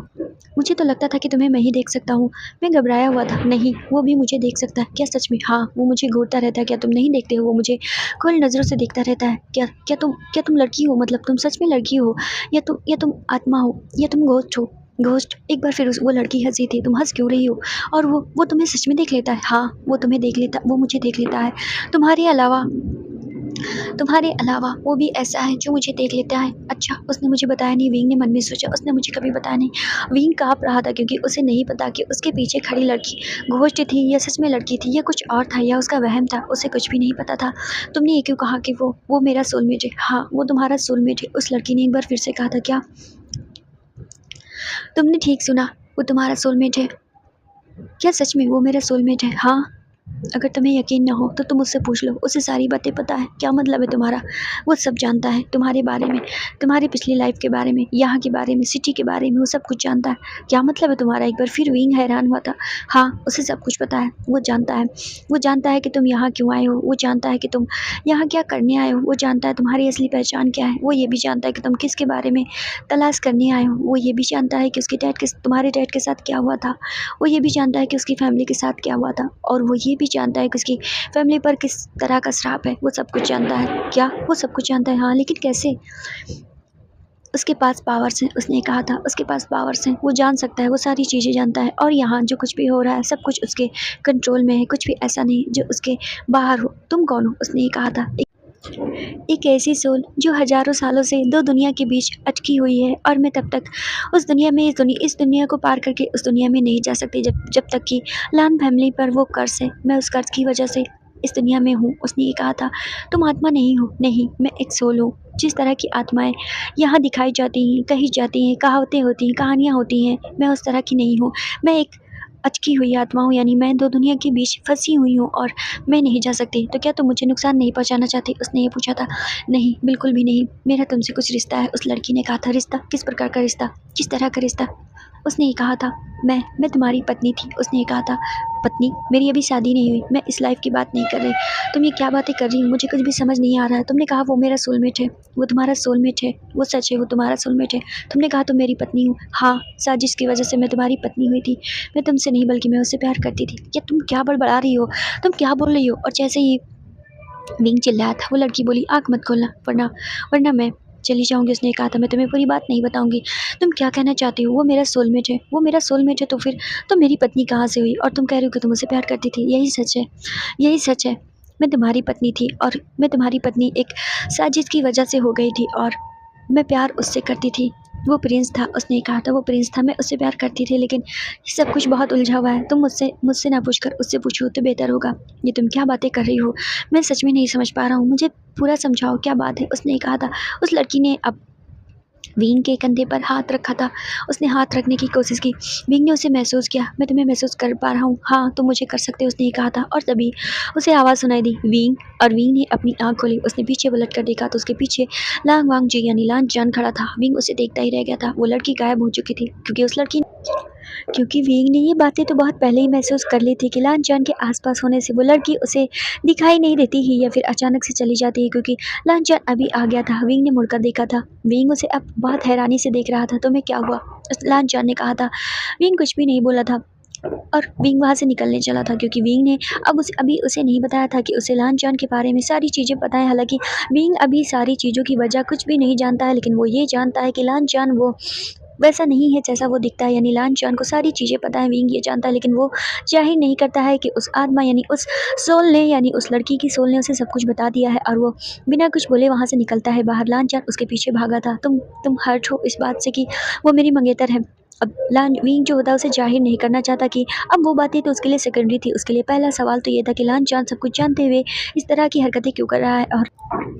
मुझे तो लगता था कि तुम्हें मैं ही देख सकता हूँ। मैं घबराया हुआ था। नहीं, वो भी मुझे देख सकता है। क्या सच में? हाँ, वो मुझे घूरता रहता है। क्या तुम नहीं देखते हो? वो मुझे खुली नज़रों से देखता रहता है। क्या तुम लड़की हो? मतलब तुम सच में लड़की हो या तुम आत्मा हो या तुम घोस्ट हो? घोस्ट? एक बार फिर वो लड़की हंसी थी। तुम हंस क्यों रही हो? और वो तुम्हें सच में देख लेता है? हाँ, वो मुझे देख लेता है। तुम्हारे अलावा तुम्हारे अलावा वो भी ऐसा है जो मुझे देख लेता है। अच्छा, उसने मुझे बताया नहीं। विंग ने मन में सोचा। उसने मुझे कभी बताया नहीं। विंग काँप रहा था क्योंकि उसे नहीं पता कि उसके पीछे खड़ी लड़की घोस्ट थी या सच में लड़की थी या कुछ और था या उसका वहम था। उसे कुछ भी नहीं पता था। तुमने ये क्यों कहा कि वो मेरा सोलमेट है? हाँ, वो तुम्हारा सोलमेट है, उस लड़की ने एक बार फिर से कहा था। क्या तुमने ठीक सुना? वो तुम्हारा सोलमेट है? क्या सच में वो मेरा सोलमेट है? हाँ। अगर तुम्हें यकीन ना हो तो तुम उससे पूछ लो। उसे सारी बातें पता है। क्या मतलब है तुम्हारा? वो सब जानता है तुम्हारे बारे में, तुम्हारी पिछली लाइफ के बारे में, यहाँ के बारे में, सिटी के बारे में। वो सब कुछ जानता है। क्या मतलब है तुम्हारा? एक बार फिर विंग हैरान हुआ था। हाँ, उसे सब कुछ पता है। वो जानता है। वो जानता है कि तुम यहाँ क्यों आए हो। वो जानता है कि तुम यहाँ क्या करने आए हो। वो जानता है तुम्हारी असली पहचान क्या है। वो ये भी जानता है कि तुम किसके बारे में तलाश करने आए हो। वो ये भी जानता है कि तुम्हारे डैड के साथ क्या हुआ था। वो ये भी जानता है कि उसकी फैमिली के साथ क्या हुआ था। और वो ये भी जानता है कि उसकी फैमिली पर किस तरह का श्राप है। वो सब कुछ जानता है। क्या? वो सब कुछ जानता है? हाँ, लेकिन कैसे? उसके पास पावर्स हैं, उसने कहा था। उसके पास पावर्स हैं। वो जान सकता है, वो सारी चीज़ें जानता है। और यहाँ जो कुछ भी हो रहा है सब कुछ उसके कंट्रोल में है। कुछ भी ऐसा नहीं जो उसके बाहर हो। तुम कौन हो? उसने ये कहा था। एक ऐसी सोल जो हजारों सालों से दो दुनिया के बीच अटकी हुई है और मैं तब तक उस दुनिया में इस दुनिया को पार करके उस दुनिया में नहीं जा सकती जब तक कि लान फैमिली पर वो कर्ज है। मैं उस कर्ज की वजह से इस दुनिया में हूँ। उसने ये कहा था। तुम आत्मा नहीं हो? नहीं, मैं एक सोल हूँ। जिस तरह की आत्माएं यहाँ दिखाई जाती हैं, कही जाती हैं, कहावतें होती हैं, कहानियाँ होती हैं, मैं उस तरह की नहीं हूँ। मैं एक अटकी हुई आत्मा हूँ, यानी मैं दो दुनिया के बीच फंसी हुई हूँ और मैं नहीं जा सकती। तो क्या तुम मुझे नुकसान नहीं पहुँचाना चाहती? उसने ये पूछा था। नहीं, बिल्कुल भी नहीं। मेरा तुमसे कुछ रिश्ता है, उस लड़की ने कहा था। रिश्ता? किस प्रकार का रिश्ता? किस तरह का रिश्ता? उसने ये कहा था। मैं तुम्हारी पत्नी थी। उसने ये कहा था। पत्नी? मेरी अभी शादी नहीं हुई। मैं इस लाइफ की बात नहीं कर रही। तुम ये क्या बातें कर रही हो? मुझे कुछ भी समझ नहीं आ रहा है। तुमने कहा वो मेरा सोलमेट है। वो तुम्हारा सोलमेट है। वो सच है, वो तुम्हारा सोलमेट है। तुमने कहा तुम मेरी पत्नी हो। हाँ, साजिश की वजह से मैं तुम्हारी पत्नी हुई थी। मैं तुमसे नहीं बल्कि मैं उससे प्यार करती थी। क्या तुम क्या बड़बड़ा रही हो? तुम क्या बोल रही हो? और जैसे ही विंग चिल्लाया था वो लड़की बोली, आँख मत खोलना वरना वरना मैं चली जाऊँगी। उसने कहा था। मैं तुम्हें पूरी बात नहीं बताऊँगी। तुम क्या कहना चाहती हो? वो मेरा सोलमेट है। वो मेरा सोलमेट है तो फिर तुम मेरी पत्नी कहाँ से हुई? और तुम कह रही हो कि तुम मुझसे प्यार करती थी। यही सच है। यही सच है। मैं तुम्हारी पत्नी थी और मैं तुम्हारी पत्नी एक साजिश की वजह से हो गई थी और मैं प्यार उससे करती थी। वो प्रिंस था। उसने कहा था। वो प्रिंस था, मैं उससे प्यार करती थी। लेकिन ये सब कुछ बहुत उलझा हुआ है। तुम मुझसे ना पूछकर उससे पूछो तो बेहतर होगा। ये तुम क्या बातें कर रही हो? मैं सच में नहीं समझ पा रहा हूँ। मुझे पूरा समझाओ क्या बात है? उसने कहा था। उस लड़की ने अब विंग के कंधे पर हाथ रखा था। उसने हाथ रखने की कोशिश की। विंग ने उसे महसूस किया। मैं तुम्हें महसूस कर पा रहा हूँ। हाँ, तुम मुझे कर सकते हो। उसने ये कहा था और तभी उसे आवाज़ सुनाई दी। विंग। और विंग ने अपनी आँख खोली। उसने पीछे पलट कर देखा तो उसके पीछे लांग वांग जी यानी लान जान खड़ा था। विंग उसे देखता ही रह गया था। वो लड़की गायब हो चुकी थी क्योंकि विंग ने ये बातें तो बहुत पहले ही महसूस कर ली थी कि लान जान के आसपास होने से वो लड़की उसे दिखाई नहीं देती ही या फिर अचानक से चली जाती है। क्योंकि लान जान अभी आ गया था। विंग ने मुड़कर देखा था। विंग उसे अब बहुत हैरानी से देख रहा था। तुम्हें क्या हुआ? लान जान ने कहा था। विंग कुछ भी नहीं बोला था और विंग वहाँ से निकलने चला था क्योंकि विंग ने अभी उसे नहीं बताया था कि उसे लान जान के बारे में सारी चीज़ें पता है। हालांकि विंग अभी सारी चीज़ों की वजह कुछ भी नहीं जानता है, लेकिन वो ये जानता है कि लान जान वो वैसा नहीं है जैसा वो दिखता है। यानी लान-चान को सारी चीज़ें पता है, विंग ये जानता है, लेकिन वो ज़ाहिर नहीं करता है कि उस आत्मा यानी उस सोल ने यानी उस लड़की की सोल ने उसे सब कुछ बता दिया है और वो बिना कुछ बोले वहाँ से निकलता है बाहर। लान-चान उसके पीछे भागा था। तुम हर्ट हो इस बात से कि वो मेरी मंगेतर है। अब लान विंग जो होता है उसे ज़ाहिर नहीं करना चाहता कि अब वो बातें तो उसके लिए सेकेंडरी थी। उसके लिए पहला सवाल तो ये था कि लान-चान सब कुछ जानते हुए इस तरह की हरकतें क्यों कर रहा है। और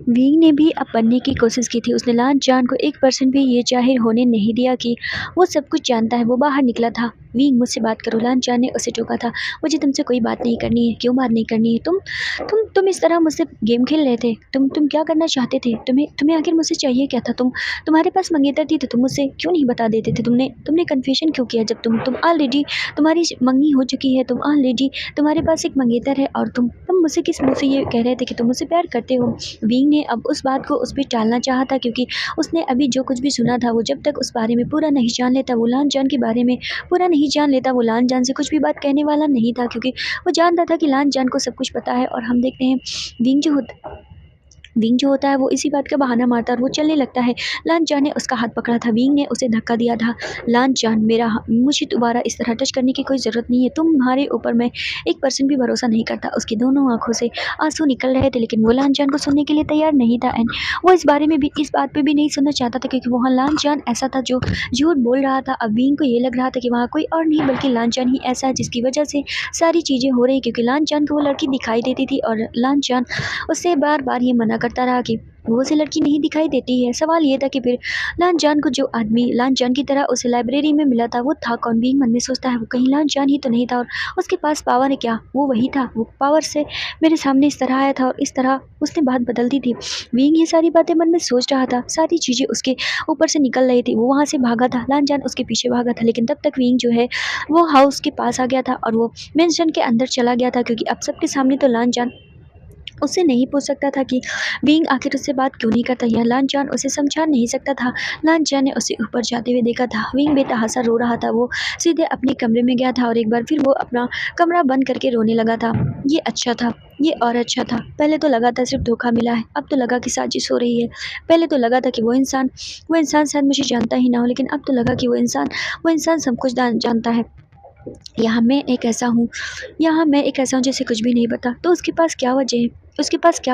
विंग ने भी अब बनने की कोशिश की थी। उसने लान-चान को 1% भी ये ज़ाहिर होने नहीं दिया कि वो सब कुछ जानता है। वो बाहर निकला था। विंग मुझसे बात करो, लान-चान ने उसे टोका था। मुझे तुमसे कोई बात नहीं करनी है। क्यों बात नहीं करनी है? तुम इस तरह मुझसे गेम खेल रहे थे। तुम क्या करना चाहते थे? तुम्हें आखिर मुझसे चाहिए क्या था? तुम्हारे पास मंगेतर थी तो तुम मुझसे क्यों नहीं बता देते थे? तुमने कन्फेशन क्यों किया जब तुम ऑलरेडी तुम्हारी मंगनी हो चुकी है, तुम ऑलरेडी तुम्हारे पास एक मंगेतर है और तुम मुझसे किस मुँह से ये कह रहे थे कि तुम मुझसे प्यार करते हो? विंग ने अब उस बात को उस पे टालना चाहा था, क्योंकि उसने अभी जो कुछ भी सुना था वो जब तक उस बारे में पूरा नहीं जान लेता, वो लान-चान के बारे में पूरा नहीं जान लेता, वो लान-चान से कुछ भी बात कहने वाला नहीं था, क्योंकि वो जानता था कि लान-चान को सब कुछ पता है। और हम देखते हैं विंग जो होता है वो इसी बात का बहाना मारता है और वो चलने लगता है। लान-चान ने उसका हाथ पकड़ा था, विंग ने उसे धक्का दिया था। लान-चान मुझे दोबारा इस तरह टच करने की कोई ज़रूरत नहीं है। तुम्हारे ऊपर मैं 1% भी भरोसा नहीं करता। उसकी दोनों आँखों से आँसू निकल रहे थे, लेकिन वो लान-चान को सुनने के लिए तैयार नहीं था। एंड वो इस बात पे भी नहीं सुनना चाहता था, क्योंकि वहाँ लान-चान ऐसा था जो झूठ बोल रहा था। अब विंग को ये लग रहा था कि वहाँ कोई और नहीं बल्कि लान-चान ही ऐसा है जिसकी वजह से सारी चीज़ें हो रही, क्योंकि लान-चान को वो लड़की दिखाई देती थी और लान-चान उससे बार-बार ये मना करता रहा कि वो उसे लड़की नहीं दिखाई देती है। सवाल ये था कि फिर लान-चान को जो आदमी लान-चान की तरह उसे लाइब्रेरी में मिला था वो था कौन? विंग मन में सोचता है वो कहीं लान-चान ही तो नहीं था और उसके पास पावर है क्या? वो वही था। वो पावर से मेरे सामने इस तरह आया था और इस तरह उसने बात बदल दी थी। विंग ये सारी बातें मन में सोच रहा था, सारी चीज़ें उसके ऊपर से निकल रही थी। वो वहाँ से भागा था, लान-चान उसके पीछे भागा था, लेकिन तब तक विंग जो है वो हाउस के पास आ गया था और वो मेंशन के अंदर चला गया था, क्योंकि अब सबके सामने तो लान-चान उससे नहीं पूछ सकता था कि विंग आखिर उससे बात क्यों नहीं करता, या लान-चान उसे समझा नहीं सकता था। लान-चान ने उसे ऊपर जाते हुए देखा था। विंग बेतहासा रो रहा था। वो सीधे अपने कमरे में गया था और एक बार फिर वो अपना कमरा बंद करके रोने लगा था। ये अच्छा था, ये और अच्छा था। पहले तो लगा था सिर्फ धोखा मिला है, अब तो लगा कि साजिश हो रही है। पहले तो लगा था कि वो इंसान शायद मुझे जानता ही ना हो, लेकिन अब तो लगा कि वो इंसान सब कुछ जानता है। यहाँ मैं एक ऐसा हूँ यहाँ मैं एक ऐसा हूँ जिसे कुछ भी नहीं पता। तो उसके पास क्या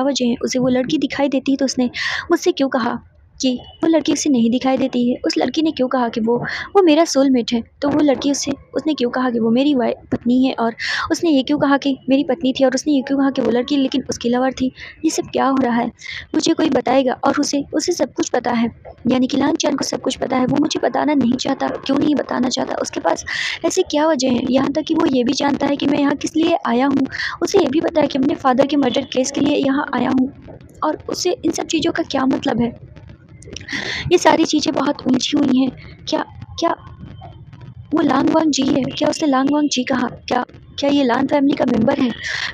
वजह है? उसे वो लड़की दिखाई देती है तो उसने मुझसे क्यों कहा कि वो लड़की उसे नहीं दिखाई देती है? उस लड़की ने क्यों कहा कि वो मेरा सोलमेट है? तो वो लड़की उसने क्यों कहा कि वो मेरी पत्नी है? और उसने ये क्यों कहा कि मेरी पत्नी थी? और उसने ये क्यों कहा कि वो लड़की लेकिन उसकी लवर थी? ये सब क्या हो रहा है? मुझे कोई बताएगा? और उसे सब कुछ पता है, यानी कि लान-चान को सब कुछ पता है। वो मुझे बताना नहीं चाहता। क्यों नहीं बताना चाहता? उसके पास ऐसी क्या वजह है? यहाँ तक कि वो ये भी जानता है कि मैं यहाँ किस लिए आया हूँ। उसे ये भी पता है कि अपने फादर के मर्डर केस के लिए यहाँ आया हूँ, और उसे इन सब चीज़ों का क्या मतलब है? ये सारी चीज़ें बहुत उलझी हुई हैं। क्या क्या वो लांग वांग जी है? क्या उसने लांग वांग जी कहा? क्या क्या ये लान फैमिली का मेंबर है?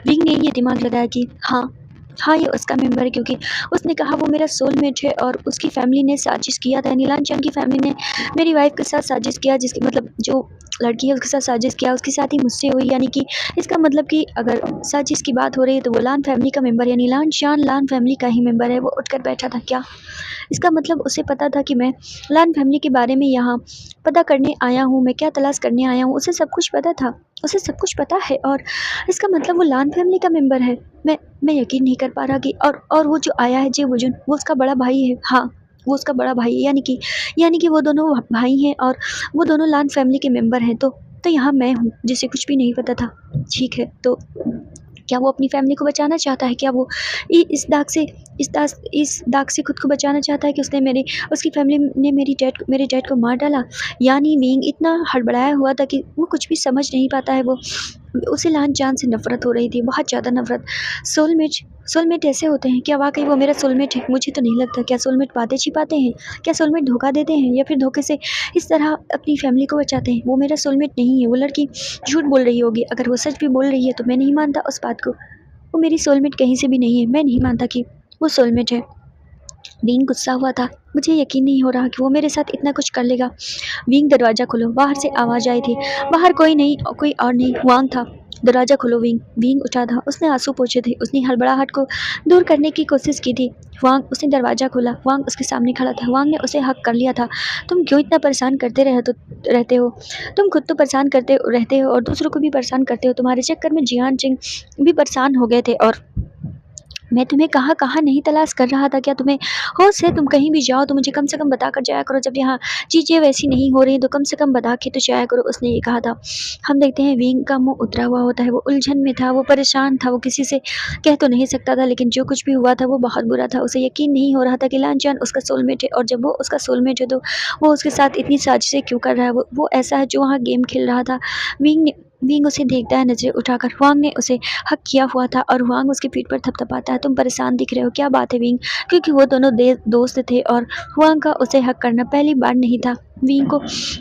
विंग ने ये दिमाग लगाया कि हाँ, ये उसका मेंबर है, क्योंकि उसने कहा वो मेरा सोलमेट है और उसकी फैमिली ने साजिश किया था। यानी लान-चान की फैमिली ने मेरी वाइफ के साथ साजिश किया, जिसकी मतलब जो लड़की है उसके साथ साजिश किया, उसके साथ ही मुझसे हुई। यानी कि इसका मतलब कि अगर साजिश की बात हो रही है तो वो लान फैमिली का मेंबर, यानी लान-चान लान फैमिली का ही मेंबर है। वो उठकर बैठा था। क्या इसका मतलब उसे पता था कि मैं लान फैमिली के बारे में यहाँ पता करने आया हूँ, मैं क्या तलाश करने आया हूँ? उसे सब कुछ पता था। उसे सब कुछ पता है और इसका मतलब वो लान फैमिली का मेंबर है। मैं यकीन नहीं कर पा रहा कि और वो जो आया है जेवुजुन, वो उसका बड़ा भाई है। हाँ, वो उसका बड़ा भाई है, यानी कि वो दोनों भाई हैं और वो दोनों लान फैमिली के मेंबर हैं। तो यहाँ मैं हूँ जिसे कुछ भी नहीं पता था। ठीक है, तो क्या वो अपनी फैमिली को बचाना चाहता है? क्या वो इस दाग से खुद को बचाना चाहता है कि उसकी फैमिली ने मेरे डैड को मार डाला? यानी विंग इतना हड़बड़ाया हुआ था कि वो कुछ भी समझ नहीं पाता है। उसे लान-चान से नफ़रत हो रही थी, बहुत ज़्यादा नफ़रत। सोलमेट ऐसे होते हैं? क्या वाक़ई वो मेरा सोलमेट है? मुझे तो नहीं लगता। क्या सोलमेट बातें छिपाते हैं? क्या सोलमेट धोखा देते हैं या फिर धोखे से इस तरह अपनी फैमिली को बचाते हैं? वो मेरा सोलमेट नहीं है। वो लड़की झूठ बोल रही होगी। अगर वो सच भी बोल रही है तो मैं नहीं मानता उस बात को। वो मेरी सोलमेट कहीं से भी नहीं है। मैं नहीं मानता कि वो सोलमेट है। विंग गुस्सा हुआ था। मुझे यकीन नहीं हो रहा कि वो मेरे साथ इतना कुछ कर लेगा। विंग, दरवाज़ा खोलो। बाहर से आवाज़ आई थी। बाहर कोई और नहीं, वांग था। दरवाज़ा खोलो विंग। विंग उठा था, उसने आंसू पोंछे थे, उसने हड़बड़ाहट को दूर करने की कोशिश की थी। वांग, उसने दरवाज़ा खोला, वांग उसके सामने खड़ा था। वांग ने उसे हक कर लिया था। तुम क्यों इतना परेशान करते रहते हो? तुम खुद तो परेशान करते रहते हो और दूसरों को भी परेशान करते हो। तुम्हारे चक्कर में जियान चिंग भी परेशान हो गए थे और मैं तुम्हें कहाँ कहाँ नहीं तलाश कर रहा था। क्या तुम्हें होश है? तुम कहीं भी जाओ तो मुझे कम से कम बता कर जाया करो। जब यहाँ चीज़ें वैसी नहीं हो रही तो कम से कम बता के तो जाया करो, उसने ये कहा था। हम देखते हैं विंग का मुंह उतरा हुआ होता है, वो उलझन में था, वो परेशान था, वो किसी से कह तो नहीं सकता था, लेकिन जो कुछ भी हुआ था वो बहुत बुरा था। उसे यकीन नहीं हो रहा था कि लांचान उसका सोलमेट है, और जब वो उसका सोलमेट है तो वो उसके साथ इतनी साजिशें क्यों कर रहा है। वो ऐसा है जो वहाँ गेम खेल रहा था। विंग उसे देखता है नजरें उठाकर। वांग ने उसे हक किया हुआ था और वांग उसकी पीठ पर थपथपाता है। तुम परेशान दिख रहे हो, क्या बात है विंग? क्योंकि वो दोनों दोस्त थे और वांग का उसे हक करना पहली बार नहीं था। विंग को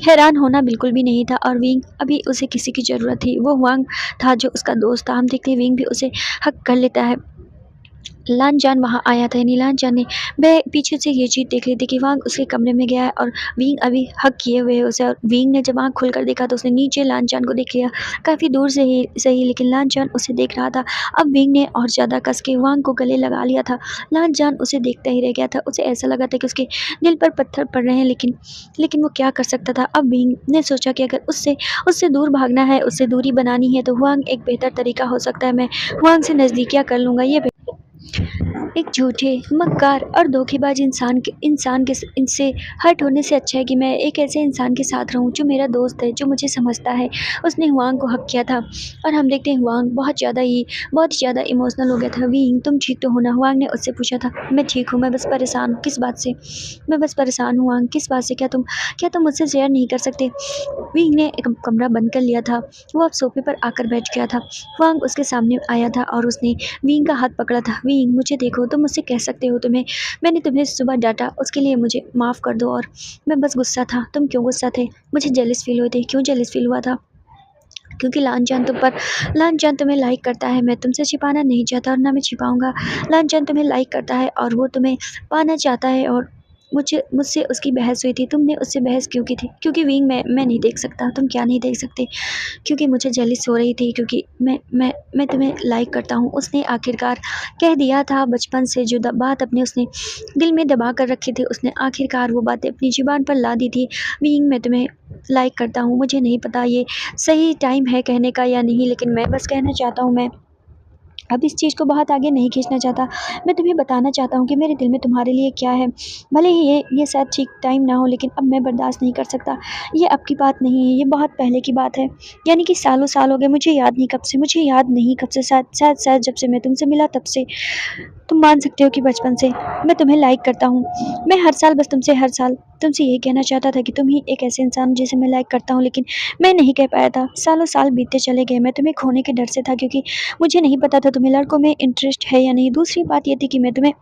हैरान होना बिल्कुल भी नहीं था और विंग अभी उसे किसी की ज़रूरत थी। वो वांग था जो उसका दोस्त था। हम देखते हैं विंग भी उसे हक कर लेता है। लांचान वहाँ आया था, यानी लांचान ने वह पीछे से ये चीज़ देख ली थी कि वांग उसके कमरे में गया है और विंग अभी हक किए हुए है उसे। और विंग ने जब आँख खोलकर देखा तो उसने नीचे लांचान को देख लिया, काफ़ी दूर से ही सही, लेकिन लांचान उसे देख रहा था। अब विंग ने और ज़्यादा कस के वांग को गले लगा लिया था। लांचान उसे देखता ही रह गया था। उसे ऐसा लगा था कि उसके दिल पर पत्थर पड़ रहे हैं, लेकिन वो क्या कर सकता था। अब विंग ने सोचा कि अगर उससे उससे दूर भागना है, उससे दूरी बनानी है तो वांग एक बेहतर तरीका हो सकता है। मैं वांग से नज़दीकियाँ कर लूँगा। ये एक झूठे, मक्कार और धोखेबाज इंसान के इनसे हर्ट होने से अच्छा है कि मैं एक ऐसे इंसान के साथ रहूं जो मेरा दोस्त है, जो मुझे समझता है। उसने हुआंग को हक किया था और हम देखते हैं हुआंग बहुत ज़्यादा इमोशनल हो गया था। विंग, तुम ठीक तो हो ना? हुआंग ने उससे पूछा था। मैं ठीक हूँ, मैं बस परेशान हूँ। किस बात से? मैं बस परेशान हूँ हुआंग, किस बात से? क्या तुम मुझसे शेयर नहीं कर सकते? विंग ने एक कमरा बंद कर लिया था। वो अब सोफे पर आकर बैठ गया था। हुआंग उसके सामने आया था और उसने विंग का हाथ पकड़ा था। विंग, मुझे देखो, तुम मुझसे कह सकते हो मैंने तुम्हें सुबह डांटा, उसके लिए मुझे माफ़ कर दो। और मैं बस गुस्सा था। तुम क्यों गुस्सा थे? मुझे जेलस फील हुए थे। क्यों जेलस फील हुआ था? क्योंकि लांचान तुम्हें लाइक करता है। मैं तुमसे छिपाना नहीं चाहता और ना मैं छिपाऊंगा। लांचान तुम्हें लाइक करता है और वो तुम्हें पाना चाहता है। और मुझसे उसकी बहस हुई थी। तुमने उससे बहस क्यों की थी? क्योंकि विंग, मैं नहीं देख सकता। तुम क्या नहीं देख सकते? क्योंकि मुझे जेलिस हो रही थी, क्योंकि मैं तुम्हें लाइक करता हूँ। उसने आखिरकार कह दिया था। बचपन से जो बात अपने उसने दिल में दबा कर रखी थी, उसने आखिरकार वो बातें अपनी ज़ुबान पर ला दी थी। विंग, मैं तुम्हें लाइक करता हूँ। मुझे नहीं पता ये सही टाइम है कहने का या नहीं, लेकिन मैं बस कहना चाहता हूँ। मैं अब इस चीज़ को बहुत आगे नहीं खींचना चाहता। मैं तुम्हें बताना चाहता हूँ कि मेरे दिल में तुम्हारे लिए क्या है। भले ही ये शायद ठीक टाइम ना हो, लेकिन अब मैं बर्दाश्त नहीं कर सकता। ये अब की बात नहीं है, ये बहुत पहले की बात है। यानी कि सालों साल हो गए। मुझे याद नहीं कब से, शायद जब से मैं तुमसे मिला तब से। तुम मान सकते हो कि बचपन से मैं तुम्हें लाइक करता हूँ। मैं हर साल तुमसे यही कहना चाहता था कि तुम ही एक ऐसे इंसान हो जिसे मैं लाइक करता हूँ, लेकिन मैं नहीं कह पाया था। सालों साल बीतते चले गए। मैं तुम्हें खोने के डर से था, क्योंकि मुझे नहीं पता था तुम्हें लड़कों में इंटरेस्ट है या नहीं। दूसरी बात ये थी कि मैं तुम्हें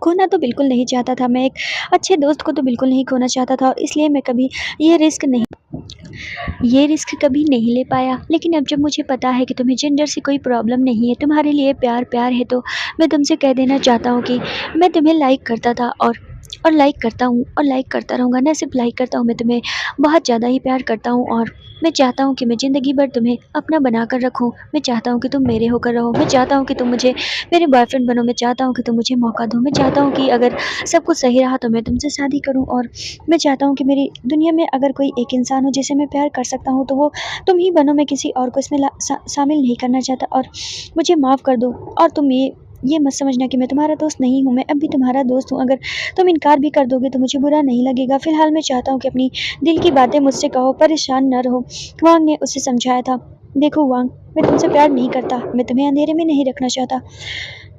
खोना तो बिल्कुल नहीं चाहता था। मैं एक अच्छे दोस्त को तो बिल्कुल नहीं खोना चाहता था, और इसलिए मैं कभी ये रिस्क नहीं ये रिस्क कभी नहीं ले पाया। लेकिन अब जब मुझे पता है कि तुम्हें जेंडर से कोई प्रॉब्लम नहीं है, तुम्हारे लिए प्यार प्यार है, तो मैं तुमसे कह देना चाहता हूँ कि मैं तुम्हें लाइक करता था और लाइक करता हूँ और लाइक करता रहूँगा। ना सिर्फ लाइक करता हूँ, मैं तुम्हें बहुत ज़्यादा ही प्यार करता हूँ, और मैं चाहता हूँ कि मैं ज़िंदगी भर तुम्हें अपना बना कर रखूँ। मैं चाहता हूँ कि तुम मेरे होकर रहो। मैं चाहता हूँ कि तुम मुझे मेरे बॉयफ्रेंड बनो। मैं चाहता हूँ कि तुम मुझे मौका दो। मैं चाहता हूँ कि अगर सब कुछ सही रहा तो मैं तुमसे शादी करूँ, और मैं चाहता हूँ कि मेरी दुनिया में अगर कोई एक इंसान हो जिसे मैं प्यार कर सकता हूँ तो वो तुम ही बनो। मैं किसी और को इसमें शामिल नहीं करना चाहता, और मुझे माफ़ कर दो। और तुम ये मत समझना कि मैं तुम्हारा दोस्त नहीं हूँ। मैं अब भी तुम्हारा दोस्त हूँ। अगर तुम इनकार भी कर दोगे तो मुझे बुरा नहीं लगेगा। फिलहाल मैं चाहता हूँ कि अपनी दिल की बातें मुझसे कहो, परेशान न रहो। वांग ने उसे समझाया था। देखो वांग, मैं तुमसे प्यार नहीं करता। मैं तुम्हें अंधेरे में नहीं रखना चाहता।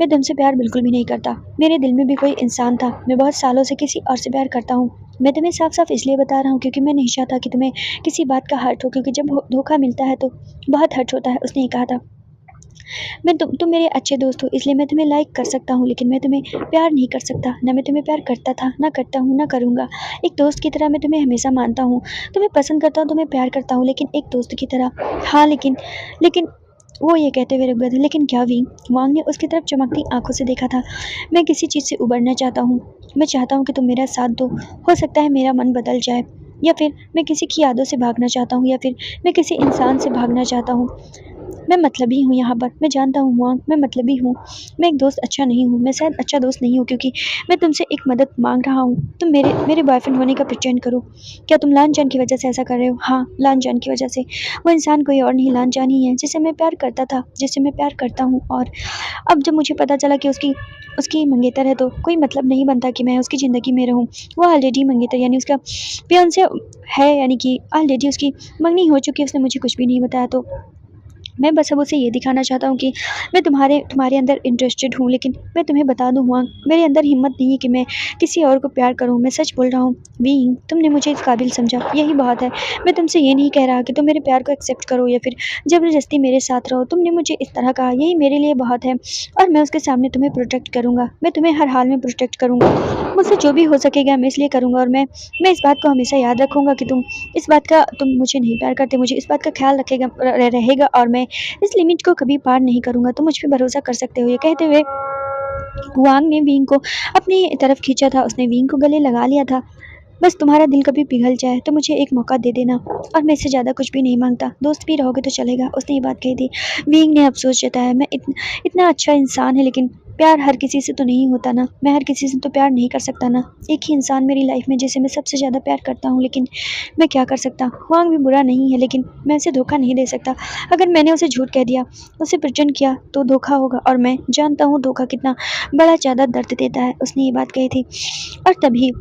मैं तुमसे प्यार बिल्कुल भी नहीं करता। मेरे दिल में भी कोई इंसान था। मैं बहुत सालों से किसी और से प्यार करता हूँ। मैं तुम्हें साफ साफ इसलिए बता रहा हूँ क्योंकि मैं नहीं चाहता कि तुम्हें किसी बात का हर्ट हो, क्योंकि जब धोखा मिलता है तो बहुत हर्ट होता है। उसने ये कहा था। तुम मेरे अच्छे दोस्त हो, इसलिए मैं तुम्हें लाइक कर सकता हूँ, लेकिन मैं तुम्हें प्यार नहीं कर सकता। ना मैं तुम्हें प्यार करता था, ना करता हूँ, ना करूँगा। एक दोस्त की तरह मैं तुम्हें हमेशा मानता हूँ। तुम्हें पसंद करता हूँ, तुम्हें प्यार करता हूँ, लेकिन एक दोस्त की तरह। हाँ, लेकिन वो ये कहते हुए रुक गए थे। लेकिन क्या विंग? वांग ने उसकी तरफ चमकती आंखों से देखा था। मैं किसी चीज़ से उबरना चाहता हूँ। मैं चाहता हूँ कि तुम मेरा साथ दो। हो सकता है मेरा मन बदल जाए, या फिर मैं किसी की यादों से भागना चाहता हूँ, या फिर मैं किसी इंसान से भागना चाहता हूँ। मैं मतलबी हूँ यहाँ पर, मैं जानता हूँ हुआंग, मैं मतलबी हूँ, मैं एक दोस्त अच्छा नहीं हूँ, मैं शायद अच्छा दोस्त नहीं हूँ क्योंकि मैं तुमसे एक मदद मांग रहा हूँ। तुम मेरे मेरे बॉयफ्रेंड होने का प्रिटेंड करो। क्या तुम लांचान की वजह से ऐसा कर रहे हो? हाँ, लांचान की वजह से। वो इंसान कोई और नहीं, लांचान ही है, जिसे मैं प्यार करता था, जिसे मैं प्यार करता हूँ। और अब जब मुझे पता चला कि उसकी उसकी मंगेतर है, तो कोई मतलब नहीं बनता कि मैं उसकी ज़िंदगी में रहूँ। वो ऑलरेडी मंगेतर यानी उसका फियांसे है, यानी कि ऑलरेडी उसकी मंगनी हो चुकी है, उसने मुझे कुछ भी नहीं बताया। तो मैं बस अब उसे ये दिखाना चाहता हूँ कि मैं तुम्हारे अंदर इंटरेस्टेड हूँ, लेकिन मैं तुम्हें बता दूँ हुआ, मेरे अंदर हिम्मत नहीं है कि मैं किसी और को प्यार करूँ। मैं सच बोल रहा हूँ वीइंग, तुमने मुझे इस काबिल समझा, यही बहुत है। मैं तुमसे ये नहीं कह रहा कि तुम मेरे प्यार को एक्सेप्ट करो या फिर ज़बरदस्ती मेरे साथ रहो। तुमने मुझे इस तरह कहा, यही मेरे लिए बहुत है, और मैं उसके सामने तुम्हें प्रोटेक्ट करूँगा। मैं तुम्हें हर हाल में प्रोटेक्ट करूँगा। मुझसे जो भी हो सकेगा मैं इसलिए करूँगा, और मैं इस बात को हमेशा याद रखूँगा कि तुम मुझे नहीं प्यार करते। मुझे इस बात का ख्याल रहेगा, और मैं इस लिमिट को कभी पार नहीं करूँगा। तुम मुझ पे भरोसा कर सकते हो। ये कहते हुए हुआंग ने विंग को अपनी तरफ खींचा था। उसने विंग को गले लगा लिया था। बस तुम्हारा दिल कभी पिघल जाए तो मुझे एक मौका दे देना, और मैं इससे ज़्यादा कुछ भी नहीं मांगता। दोस्त भी रहोगे तो चलेगा। उसने ये बात कही थी। विंग ने अफसोस जताया, मैं इतना अच्छा इंसान है, लेकिन प्यार हर किसी से तो नहीं होता ना। मैं हर किसी से तो प्यार नहीं कर सकता ना। एक ही इंसान मेरी लाइफ में जिसे मैं सबसे ज़्यादा प्यार करता हूँ, लेकिन मैं क्या कर सकता। हुआंग भी बुरा नहीं है, लेकिन मैं उसे धोखा नहीं दे सकता। अगर मैंने उसे झूठ कह दिया, उसे प्रिटेंड किया, तो धोखा होगा, और मैं जानता हूँ धोखा कितना बड़ा ज़्यादा दर्द देता है। उसने ये बात कही थी, और तभी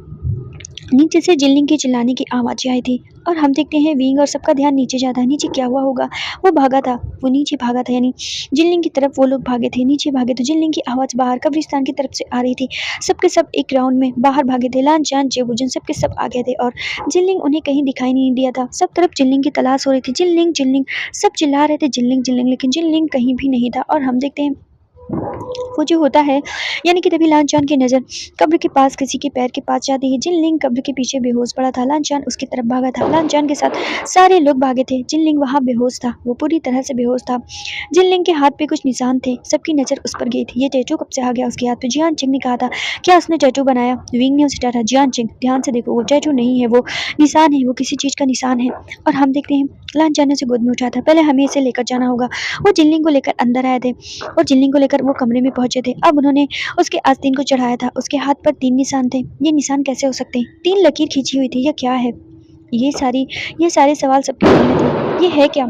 नीचे से जिनलिंग की चिल्लाने की आवाज़ें आई थी, और हम देखते हैं विंग और सबका ध्यान नीचे जाता है। नीचे क्या हुआ होगा? वो भागा था, वो नीचे भागा था, यानी जिनलिंग की तरफ वो लोग भागे थे, नीचे भागे। तो जिनलिंग की आवाज़ बाहर कब्रिस्तान की तरफ से आ रही थी। सबके सब एक राउंड में बाहर भागे थे। लान चान जेबुजन सबके सब आ गए थे, और जिनलिंग उन्हें कहीं दिखाई नहीं दिया था। सब तरफ जिनलिंग की तलाश हो रही थी। जिनलिंग जिनलिंग सब चिल्ला रहे थे, जिनलिंग जिनलिंग, लेकिन जिनलिंग कहीं भी नहीं था। और हम देखते हैं वो जो होता है, यानी कि तभी लांचान की नज़र कब्र के पास किसी के पैर के पास जाती है। जिनलिंग कब्र के पीछे बेहोश पड़ा था। लांचान उसकी तरफ भागा था। लांचान के साथ सारे लोग भागे थे। जिनलिंग वहाँ बेहोश था, वो पूरी तरह से बेहोश था। जिनलिंग के हाथ पे कुछ निशान थे। सबकी नज़र उस पर गई थी। ये टैटू कब से आ गया उसके हाथ पे? जियान चिंग ने कहा था, क्या उसने टैटू बनाया? विंग ने उसे डांटा, जियान चिंग ध्यान से देखो, वो टैटू नहीं है, वो निशान है, वो किसी चीज़ का निशान है। और हम देखते हैं लांचान ने उसे गोद में उठाया था। पहले हमें इसे लेकर जाना होगा। वो जिनलिंग को लेकर अंदर आए थे, और जिनलिंग को लेकर वो कमरे में पहुंचे थे। अब उन्होंने उसके आस्तीन को चढ़ाया था। उसके हाथ पर 3 निशान थे। ये निशान कैसे हो सकते हैं? 3 लकीर खींची हुई थी। यह क्या है? ये सारे सवाल सबके मन में थे। ये है क्या?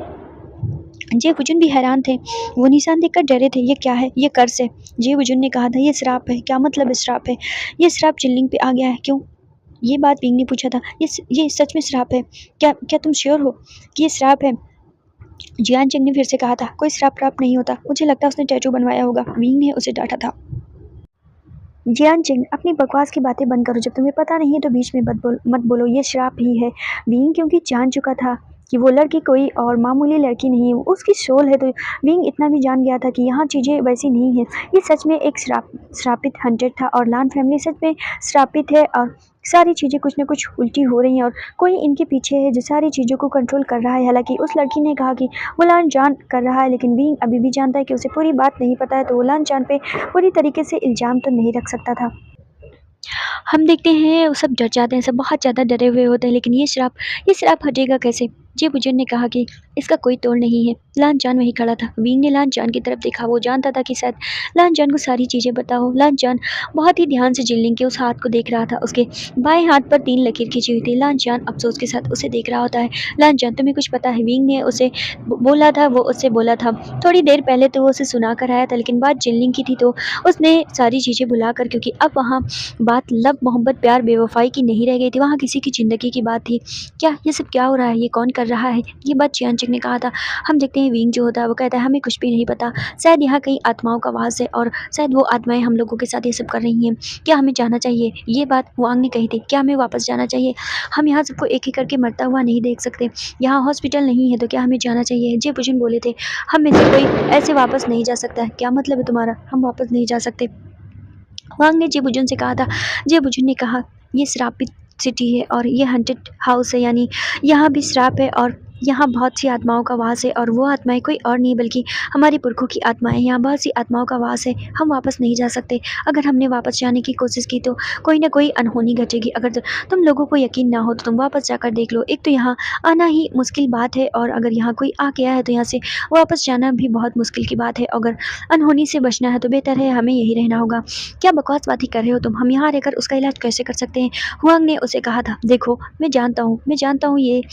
जे वुजुन भी हैरान थे। वो निशान देखकर डरे थे। ये क्या है? ये कर्स है। जे वुजुन ने कहा था, ये श्राप है। क्या मतलब है श्राप है? ये श्राप जिनलिंग पे आ गया है। क्यों? ये बात विंग ने पूछा था। ये सच में श्राप है? क्या क्या तुम श्योर हो कि ये श्राप है? जियान चिंग ने फिर से कहा था, कोई श्राप प्राप्त नहीं होता। मुझे लगता है उसने टैटू बनवाया होगा। विंग ने उसे डांटा था। जियान चिंग, अपनी बकवास की बातें बंद करो। जब तुम्हें पता नहीं है तो बीच में मत बोलो। ये श्राप ही है। विंग क्योंकि जान चुका था कि वो लड़की कोई और मामूली लड़की नहीं है, वो उसकी सोल है। तो विंग इतना भी जान गया था कि यहाँ चीज़ें वैसी नहीं है। ये सच में एक श्रापित हंटेड था, और लान फैमिली सच में श्रापित है, और सारी चीज़ें कुछ न कुछ उल्टी हो रही हैं, और कोई इनके पीछे है जो सारी चीज़ों को कंट्रोल कर रहा है। हालांकि उस लड़की ने कहा कि वो लान जान कर रहा है, लेकिन विंग अभी भी जानता है कि उसे पूरी बात नहीं पता है, तो वो लान जान पे पूरी तरीके से इल्ज़ाम तो नहीं रख सकता था। हम देखते हैं वो सब डर जाते हैं, सब बहुत ज़्यादा डरे हुए होते हैं। लेकिन ये श्राप हटेगा कैसे? जे बुजुर्ग ने कहा कि इसका कोई तोड़ नहीं है। लान जान वहीं खड़ा था। विंग ने लान जान की तरफ देखा। वो जानता था कि शायद लान जान को सारी चीज़ें पता हो। लान जान बहुत ही ध्यान से जिनलिंग के उस हाथ को देख रहा था। उसके बाएं हाथ पर 3 लकीर खींची हुई थी। लान जान अफसोस के साथ उसे देख रहा होता है। लान जान, तुम्हें कुछ पता है? विंग ने उसे बोला था, वो उससे बोला था। थोड़ी देर पहले तो वो उसे सुना कर आया था, लेकिन बात जिनलिंग की थी, तो उसने सारी चीज़ें भुला कर, क्योंकि अब वहाँ बात लव मोहब्बत प्यार बेवफाई की नहीं रह गई थी, वहाँ किसी की ज़िंदगी की बात थी। क्या ये सब क्या हो रहा है? ये कौन कर रहा है? ये बात जियान चिंग ने कहा था। हम देखते हैं विंग जो होता है वो कहता है, हमें कुछ भी नहीं पता। शायद यहाँ कई आत्माओं का वास है, और शायद वो आत्माएं हम लोगों के साथ ये सब कर रही हैं। क्या हमें जाना चाहिए? ये बात हुआंग ने कही थी। क्या हमें वापस जाना चाहिए? हम यहाँ सबको एक एक करके मरता हुआ नहीं देख सकते। यहाँ हॉस्पिटल नहीं है, तो क्या हमें जाना चाहिए? जे बुजुन बोले थे, हम में से कोई ऐसे वापस नहीं जा सकता है। क्या मतलब है तुम्हारा? हम वापस नहीं जा सकते। हुआंग ने जे बुजुन से कहा था। जे बुजुन ने कहा, ये श्रापित सिटी है, और ये हंटेड हाउस है, यानी यहाँ भी श्राप है, और यहाँ बहुत सी आत्माओं का वास है और वो आत्माएं कोई और नहीं बल्कि हमारे पुरखों की आत्माएं। यहाँ बहुत सी आत्माओं का वास है, हम वापस नहीं जा सकते। अगर हमने वापस जाने की कोशिश की तो कोई ना कोई अनहोनी घटेगी। अगर तुम लोगों को यकीन ना हो तो तुम वापस जाकर देख लो। एक तो यहाँ आना ही मुश्किल बात है और अगर यहाँ कोई आ गया है तो यहाँ से वापस जाना भी बहुत मुश्किल की बात है। अगर अनहोनी से बचना है तो बेहतर है हमें यही रहना होगा। क्या बकवास बातें कर रहे हो तुम? हम यहाँ रहकर उसका इलाज कैसे कर सकते हैं? हुआंग ने उसे कहा था। देखो मैं जानता हूँ ये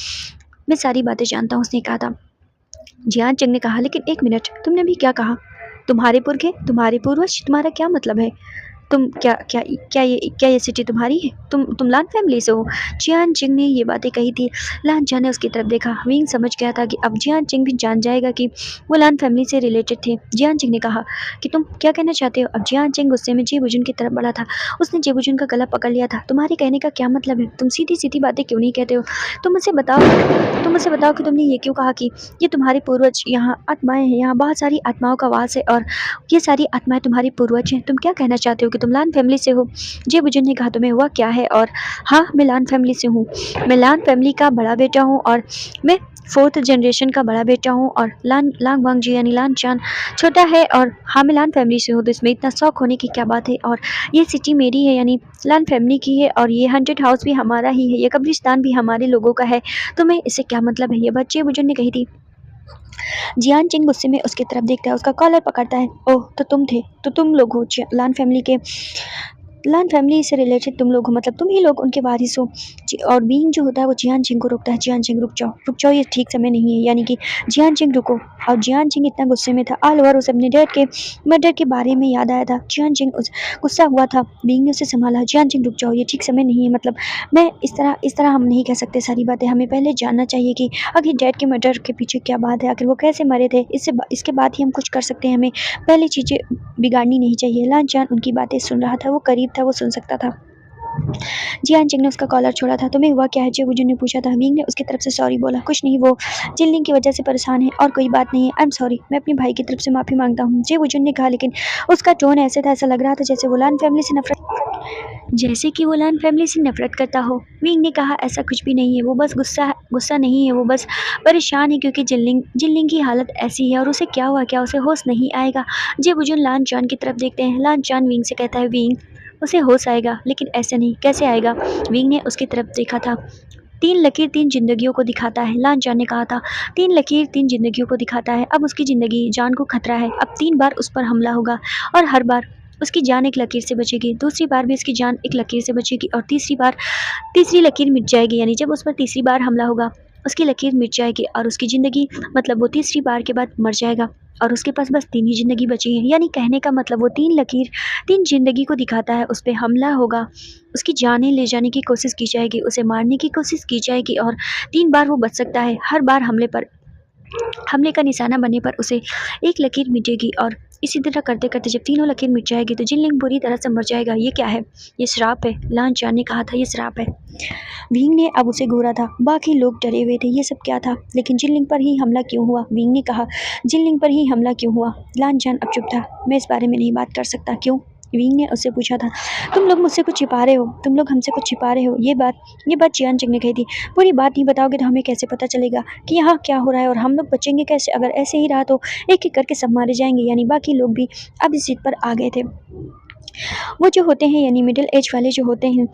मैं सारी बातें जानता हूँ, उसने कहा था। जियान चंग ने कहा, लेकिन एक मिनट, तुमने भी क्या कहा? तुम्हारे पुरखे, तुम्हारे पूर्वज, तुम्हारा क्या मतलब है? तुम क्या क्या क्या ये सिटी तुम्हारी है? तुम लान फैमिली से हो? जियान चिंग ने ये बातें कही थी। लान चान ने उसकी तरफ देखा। विंग समझ गया था कि अब जियान चिंग भी जान जाएगा कि वो लान फैमिली से रिलेटेड थे। जियान चिंग ने कहा कि तुम क्या कहना चाहते हो? अब जियान चिंग गुस्से में जेबुजुन की तरफ बढ़ा था। उसने जेबुजुन का गला पकड़ लिया था। तुम्हारे कहने का क्या मतलब है? तुम सीधी सीधी बातें क्यों नहीं कहते हो? तुम मुझे बताओ कि तुमने ये क्यों कहा कि ये तुम्हारे पूर्वज, यहाँ आत्माएं हैं, यहाँ बहुत सारी आत्माओं का वास है और ये सारी आत्माएं तुम्हारी पूर्वज हैं। तुम क्या कहना चाहते हो कि तुम लान फैमिली से हो? जे बुजुन ने कहा, तुम्हें हुआ क्या है? और हाँ, मैं लान फैमिली से हूँ। मैं लान फैमिली का बड़ा बेटा हूँ और मैं 4th जनरेशन का बड़ा बेटा हूँ और लान लांग वांग जी यानी लान चान छोटा है। और हाँ, मैं लान फैमिली से हूँ, तो इसमें इतना शौक होने की क्या बात है? और ये सिटी मेरी है यानी लान फैमिली की है और ये हंटेड हाउस भी हमारा ही है, ये कब्रिस्तान भी हमारे लोगों का है। तुम्हें इससे क्या मतलब है? ये बात जे बुजुन ने कही थी। जियान चिंग गुस्से में उसकी तरफ देखता है, उसका कॉलर पकड़ता है। ओह, तो तुम थे, तो तुम लोग हो लान फैमिली के, लान फैमिली से रिलेटेड तुम लोग हो, मतलब तुम ही लोग उनके वारिस हो। और बीइंग जो होता है वो जियान चिंग को रोकता है। जियान चिंग रुक जाओ, ये ठीक समय नहीं है, यानी कि जियान चिंग रुको। और जियान चिंग इतना गुस्से में था, ऑल ओवर उसे अपने डैड के मर्डर के बारे में याद आया था। जियान चिंग गुस्सा हुआ था। बीइंग ने उसे संभाला। जियान चिंग रुक जाओ, ये ठीक समय नहीं है, मतलब मैं इस तरह हम नहीं कह सकते सारी बातें। हमें पहले जानना चाहिए कि आखिर डैड के मर्डर के पीछे क्या बात है, आखिर वो कैसे मरे थे। इसके बाद ही हम कुछ कर सकते हैं। हमें पहले चीज़ें बिगाड़नी नहीं चाहिए। लान चान उनकी बातें सुन रहा था, वो करीब था, वो सुन सकता था। जियान चिंग ने उसका कॉलर छोड़ा था। तुम्हें हुआ क्या है? जेबुजुन ने पूछा था। विंग ने उसकी तरफ से सॉरी बोला। कुछ नहीं, वो जिनलिंग की वजह से परेशान है और कोई बात नहीं है। आई एम सॉरी, मैं अपने भाई की तरफ से माफ़ी मांगता हूँ, जेबुजुन ने कहा। लेकिन उसका टोन ऐसे था, ऐसा लग रहा था जैसे वो लान फैमिली से नफरत करता हो। विंग ने कहा, ऐसा कुछ भी नहीं है, वो बस गुस्सा नहीं है, वो बस परेशान है क्योंकि जिनलिंग की हालत ऐसी है और उसे क्या हुआ, क्या उसे होश नहीं आएगा? जेबुजुन लान चान की तरफ देखते हैं। लान चान विंग से कहता है, विंग उसे होश आएगा, लेकिन ऐसे नहीं, कैसे आएगा? विंग ने उसकी तरफ देखा था। 3 लकीर 3 जिंदगियों को दिखाता है, लान चान ने कहा था। 3 लकीर 3 जिंदगियों को दिखाता है। अब उसकी जिंदगी जान को खतरा है। अब 3 बार उस पर हमला होगा और हर बार उसकी जान एक लकीर से बचेगी। दूसरी बार भी उसकी जान एक लकीर से बचेगी और तीसरी लकीर मिट जाएगी, यानी जब उस पर तीसरी बार हमला होगा उसकी लकीर मिट जाएगी और उसकी ज़िंदगी, मतलब वो तीसरी बार के बाद मर जाएगा और उसके पास बस 3 ही ज़िंदगी बची है। यानी कहने का मतलब वो 3 लकीर 3 ज़िंदगी को दिखाता है। उस पर हमला होगा, उसकी जानें ले जाने की कोशिश की जाएगी, उसे मारने की कोशिश की जाएगी और 3 बार वो बच सकता है। हर बार हमले का निशाना बनने पर उसे एक लकीर मिटेगी और इसी तरह करते करते जब तीनों लकीर मिट जाएगी तो जिनलिंग पूरी तरह से मर जाएगा। ये क्या है? ये श्राप है, लान चान ने कहा था, ये श्राप है। विंग ने अब उसे घूरा था। बाकी लोग डरे हुए थे, ये सब क्या था? लेकिन जिनलिंग पर ही हमला क्यों हुआ? विंग ने कहा, जिनलिंग पर ही हमला क्यों हुआ? लान चान अब चुप था। मैं इस बारे में नहीं बात कर सकता। क्यों? विंग ने उससे पूछा था। तुम लोग मुझसे कुछ छिपा रहे हो, तुम लोग हमसे कुछ छिपा रहे हो। ये बात जियान चिंग ने कही थी। पूरी बात नहीं बताओगे तो हमें कैसे पता चलेगा कि यहाँ क्या हो रहा है और हम लोग बचेंगे कैसे? अगर ऐसे ही रहा तो एक एक करके सब मारे जाएंगे। यानी बाकी लोग भी अब इस जिद पर आ गए थे। वो जो होते हैं यानी मिडिल एज वाले जो होते हैं,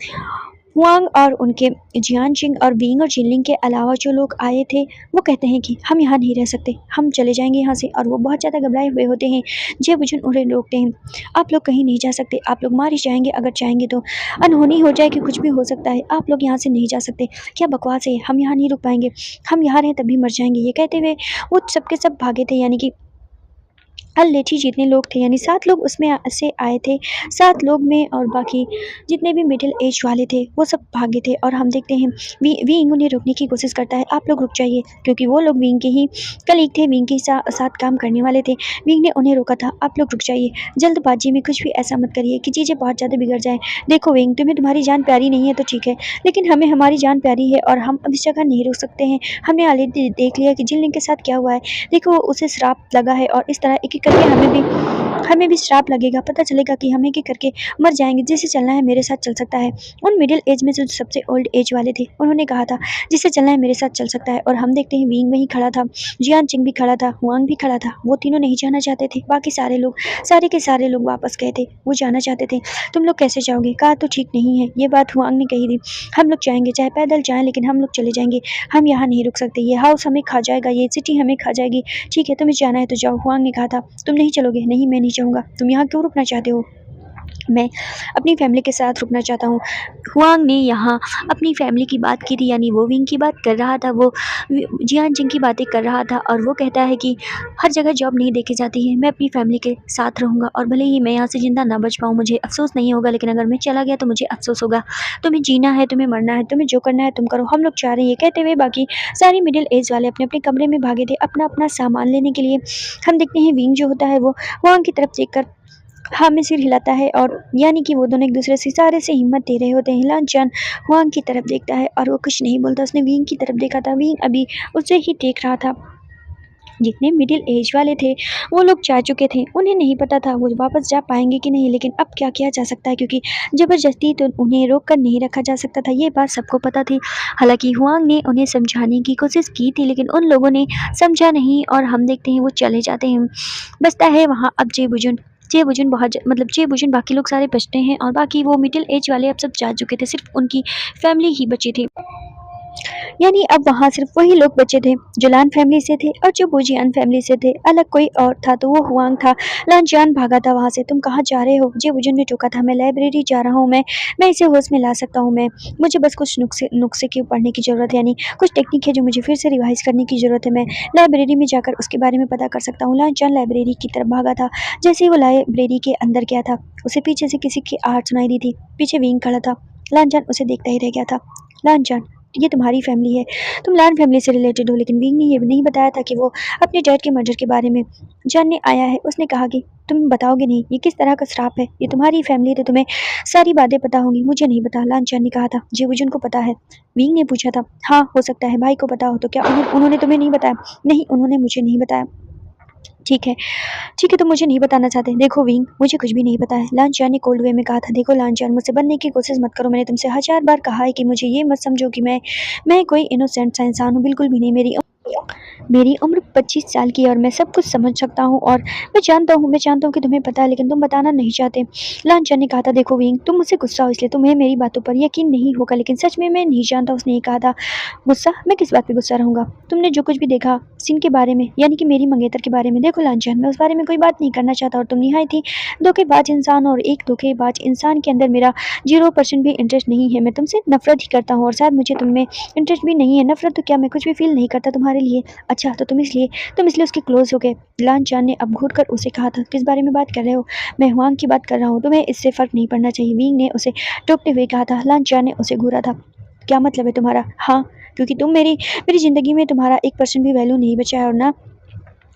हुआंग और उनके जियान चिंग और विंग और जिनलिंग के अलावा जो लोग आए थे, वो कहते हैं कि हम यहाँ नहीं रह सकते, हम चले जाएंगे यहाँ से। और वो बहुत ज़्यादा घबराए हुए होते हैं। जेबुजुन उन्हें रोकते हैं। आप लोग कहीं नहीं जा सकते, आप लोग मार ही जाएंगे। अगर चाहेंगे तो अनहोनी हो जाए कि कुछ भी हो सकता है, आप लोग यहाँ से नहीं जा सकते। क्या बकवास है, हम यहाँ नहीं रुक पाएंगे, हम यहाँ रहें तभी मर जाएंगे। ये कहते हुए वो सबके सब भागे थे। यानी कि लेठी जितने लोग थे, यानी 7 लोग उसमें से आए थे। 7 लोग में और बाकी जितने भी मिडिल एज वाले थे वो सब भागे थे। और हम देखते हैं विंग उन्हें रोकने की कोशिश करता है। आप लोग रुक जाइए, क्योंकि वो लोग विंग के ही कलीग थे, विंग के साथ काम करने वाले थे। विंग ने उन्हें रोका था। आप लोग रुक जाइए, जल्दबाजी में कुछ भी ऐसा मत करिए कि चीज़ें बहुत ज़्यादा बिगड़ जाए। देखो विंग, तुम्हें तुम्हारी जान प्यारी नहीं है तो ठीक है, लेकिन हमें हमारी जान प्यारी है और हम अब इस जगह नहीं रुक सकते हैं। हमने ऑलरेडी देख लिया कि जिनलिंग के साथ क्या हुआ है। देखो उसे श्राप लगा है और इस तरह एक एक करके हमें भी श्राप लगेगा, पता चलेगा कि हम एक-एक करके मर जाएँगे, जिसे चलना है मेरे साथ चल सकता है। उन मिडिल एज में जो सबसे ओल्ड एज वाले थे, उन्होंने कहा था जिसे चलना है मेरे साथ चल सकता है। और हम देखते हैं विंग वहीं खड़ा था, जियान चिंग भी खड़ा था, हुआंग भी खड़ा था। वो तीनों नहीं जाना चाहते थे, बाकी सारे के सारे लोग वापस गए थे, वो जाना चाहते थे। तुम लोग कैसे जाओगे? कहा तो ठीक नहीं है, ये बात हुआंग ने कही थी। हम लोग जाएँगे, चाहे पैदल जाएँ लेकिन हम लोग चले जाएँगे, हम यहाँ नहीं रुक सकते, ये हाउस हमें खा जाएगा, ये सिटी हमें खा जाएगी। ठीक है, तुम्हें जाना है तो जाओ, हुआंग ने कहा था। तुम नहीं चलोगे? नहीं, मैं नहीं चाहूँगा। तुम यहाँ क्यों रुकना चाहते हो? मैं अपनी फैमिली के साथ रुकना चाहता हूँ। हुआंग ने यहाँ अपनी फैमिली की बात की थी, यानी वो विंग की बात कर रहा था, वो जियान चिंग की बातें कर रहा था। और वो कहता है कि हर जगह जॉब नहीं देखी जाती है, मैं अपनी फैमिली के साथ रहूँगा और भले ही मैं यहाँ से जिंदा ना बच पाऊँ, मुझे अफसोस नहीं होगा, लेकिन अगर मैं चला गया तो मुझे अफसोस होगा। तुम्हें जीना है, तुम्हें मरना है, तुम्हें जो करना है तुम करो, हम लोग चाह रहे हैं। कहते हुए बाकी सारी मिडिल एज वाले अपने अपने कमरे में भागे थे अपना अपना सामान लेने के लिए। हम देखते हैं विंग जो होता है वो हुआंग की तरफ देखकर हाँ में सिर हिलाता है, और यानी कि वो दोनों एक दूसरे से इशारे से हिम्मत दे रहे होते हैं। लांचान हुआंग की तरफ देखता है और वो कुछ नहीं बोलता। उसने विंग की तरफ देखा था, विंग अभी उसे ही देख रहा था। जितने मिडिल एज वाले थे वो लोग जा चुके थे, उन्हें नहीं पता था वो वापस जा पाएंगे कि नहीं, लेकिन अब क्या किया जा सकता है, क्योंकि ज़बरदस्ती तो उन्हें रोक कर नहीं रखा जा सकता था, ये बात सबको पता थी। हालांकि हुआंग ने उन्हें समझाने की कोशिश की थी, लेकिन उन लोगों ने समझा नहीं और हम देखते हैं वो चले जाते हैं। बचता है वहाँ अब जेबुजुन जेबुजुन बाकी लोग सारे बचते हैं, और बाकी वो मिडिल एज वाले अब सब जा चुके थे, सिर्फ उनकी फैमिली ही बची थी। यानी अब वहाँ सिर्फ वही लोग बचे थे जो लान फैमिली से थे और जो बुजियान फैमिली से थे। अलग कोई और था तो वो हुआंग था। लानचान भागा था वहाँ से। तुम कहाँ जा रहे हो? जेबुजुन ने टोका था। मैं लाइब्रेरी जा रहा हूँ, मैं इसे होश में ला सकता हूँ। मैं मुझे बस कुछ नुस्खे की पढ़ने की ज़रूरत है, यानी कुछ टेक्निक है जो मुझे फिर से रिवाइज करने की ज़रूरत है। मैं लाइब्रेरी में जाकर उसके बारे में पता कर सकता हूँ। लानचान लाइब्रेरी की तरफ भागा था। जैसे ही वो लाइब्रेरी के अंदर गया था, उसे पीछे से किसी की आहट सुनाई दी थी। पीछे विंग खड़ा था। लानचान उसे देखता ही रह गया था। लानचान, ये तुम्हारी फैमिली है, तुम लान फैमिली से रिलेटेड हो, लेकिन विंग ने ये भी नहीं बताया था कि वो अपने डैड के मर्डर के बारे में जानने आया है। उसने कहा कि तुम बताओगे नहीं, ये किस तरह का श्राप है, ये तुम्हारी फैमिली तो तुम्हें सारी बातें पता होंगी। मुझे नहीं पता, लानचान ने कहा था। जेबुजुन को पता है, विंग ने पूछा था। हाँ, हो सकता है भाई को पता हो। तो क्या उन्होंने तुम्हें नहीं बताया? नहीं, उन्होंने मुझे नहीं बताया। ठीक है, ठीक है, तुम मुझे नहीं बताना चाहते। देखो विंग, मुझे कुछ भी नहीं पता है, लानचान ने कोल्ड वे में कहा था। देखो लानचान, मुझसे बनने की कोशिश मत करो। मैंने तुमसे 1000 बार कहा है कि मुझे ये मत समझो कि मैं कोई इनोसेंट सा इंसान हूँ, बिल्कुल भी नहीं। मेरी उम्र 25 साल की है और मैं सब कुछ समझ सकता हूँ, और मैं जानता हूँ कि तुम्हें पता है, लेकिन तुम बताना नहीं चाहते। लानचान ने कहा था। देखो विंग, तुम मुझसे गुस्सा हो इसलिए तुम्हें मेरी बातों पर यकीन नहीं होगा, लेकिन सच में मैं नहीं जानता। उसने ये कहा था। गुस्सा? मैं किस बात पे गुस्सा रहूंगा? तुमने जो कुछ भी देखा सिन के बारे में, यानी कि मेरी मंगेतर के बारे में। देखो लानचान, मैं उस बारे में कोई बात नहीं करना चाहता, और तुम निहायत ही धोखेबाज इंसान, और एक धोखेबाज इंसान के अंदर मेरा 0% भी इंटरेस्ट नहीं है। मैं तुमसे नफरत ही करता हूँ, और शायद मुझे तुम में इंटरेस्ट भी नहीं है। नफरत तो क्या, मैं कुछ भी फील नहीं करता तुम्हारे लिए। अच्छा, तो तुम इसलिए उसके क्लोज हो गए। लानचान ने अब घूर कर उसे कहा था। किस बारे में बात कर रहे हो? मैं हुआंग की बात कर रहा हूँ, तुम्हें इससे फर्क नहीं पड़ना चाहिए, विंग ने उसे टोकते हुए कहा था। लानचान ने उसे घूरा था। क्या मतलब है तुम्हारा? हाँ, क्योंकि तुम मेरी ज़िंदगी में तुम्हारा 1% भी वैल्यू नहीं बचा है, और ना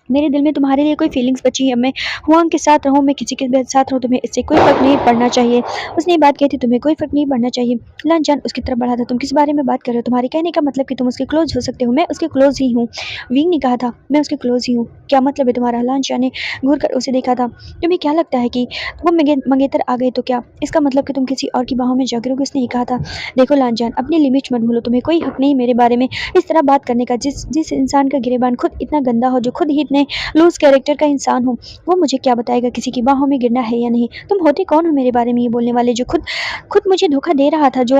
मेरे दिल में तुम्हारे लिए कोई फीलिंग्स बची है। मैं हुआंग के साथ रहूँ, मैं किसी के साथ रहूँ, तुम्हें इससे कोई फ़र्क नहीं पड़ना चाहिए। उसने ये बात कही थी, तुम्हें कोई फ़र्क नहीं पड़ना चाहिए। लानचान उसकी तरफ बढ़ा था। तुम किस बारे में बात कर रहे हो? तुम्हारे कहने का मतलब कि तुम उसके क्लोज हो सकते हो। मैं उसके क्लोज ही हूँ, विंग ने कहा था। मैं उसके क्लोज ही हूँ। क्या मतलब है तुम्हारा? लानचान ने घूर कर उसे देखा था। तुम्हें क्या लगता है कि वो मंगेतर आ गए तो क्या इसका मतलब कि तुम किसी और की बाहों में जा गिरोगे? उसने ये कहा था। देखो लानचान, अपनी लिमिट मत भूलो, तुम्हें कोई हक नहीं मेरे बारे में इस तरह बात करने का। जिस इंसान का गिरेबान खुद इतना गंदा हो, जो खुद ही इतने लूज कैरेक्टर का इंसान हूँ, वो मुझे क्या बताएगा किसी की बाहों में गिरना है या नहीं? तुम होते कौन हो मेरे बारे में ये बोलने वाले, जो खुद मुझे धोखा दे रहा था, जो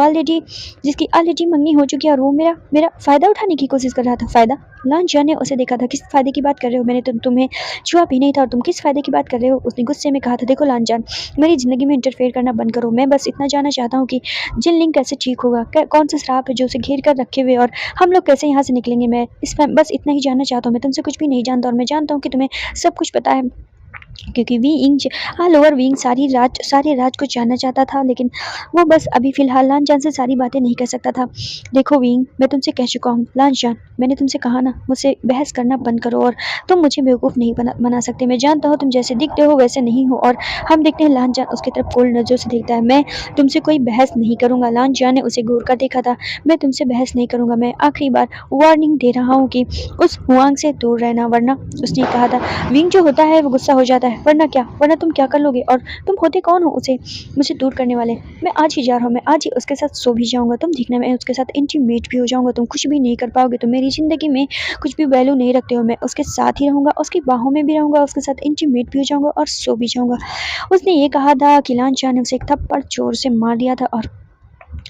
जिसकी ऑलरेडी मंगनी हो चुकी है, और वो मेरा फायदा उठाने की कोशिश कर रहा था। फायदा? लानचान ने उसे देखा था। किस फायदे की बात कर रहे हो? मैंने तुम्हें छुआ भी नहीं था, और तुम किस फायदे की बात कर रहे हो? उसने गुस्से में कहा था। देखो लानचान, मेरी जिंदगी में इंटरफेयर करना बंद करो। मैं बस इतना जानना चाहता हूँ कि जिन लिंक कैसे ठीक होगा, कौन सा श्राप है जो उसे घेर कर रखे हुए, और हम लोग कैसे यहाँ से निकलेंगे। मैं बस इतना ही जानना चाहता हूँ। मैं तुमसे कुछ भी नहीं जानता, और मैं जानता हूँ कि तुम्हें सब कुछ पता है, क्योंकि लोअर विंग सारे राज को जानना चाहता था, लेकिन वो बस अभी फिलहाल लानचान से सारी बातें नहीं कर सकता था। देखो विंग, मैं तुमसे कह चुका हूँ। लानचान, मैंने तुमसे कहा ना, मुझसे बहस करना बंद करो, और तुम मुझे बेवकूफ़ नहीं बना सकते। मैं जानता हूँ तुम जैसे दिखते हो वैसे नहीं हो, और हम देखते हैं। लानचान उसकी तरफ कोल्ड नजरों से देखता है। मैं तुमसे कोई बहस नहीं करूँगा। लानचान ने उसे घूर कर देखा था। मैं तुमसे बहस नहीं करूँगा। मैं आखिरी बार वार्निंग दे रहा हूँ कि उस हुआंग से दूर रहना, वरना उसने कहा था। विंग जो होता है वो गुस्सा हो जाता है, वरना क्या, वरना तुम क्या कर लोगे, और तुम होते कौन हो उसे मुझे दूर करने वाले। मैं आज ही जा रहा हूँ, मैं आज ही उसके साथ सो भी जाऊँगा, तुम देखना मैं उसके साथ इंटीमेट भी हो जाऊँगा, तुम कुछ भी नहीं कर पाओगे, तुम मेरी ज़िंदगी में कुछ भी वैल्यू नहीं रखते हो। मैं उसके साथ ही रहूँगा, उसकी बाहों में भी रहूँगा, उसके साथ इंटीमेट भी हो जाऊँगा और सो भी जाऊँगा। उसने ये कहा था कि लांचा ने उसे एक थप्पड़ जोर से मार दिया था, और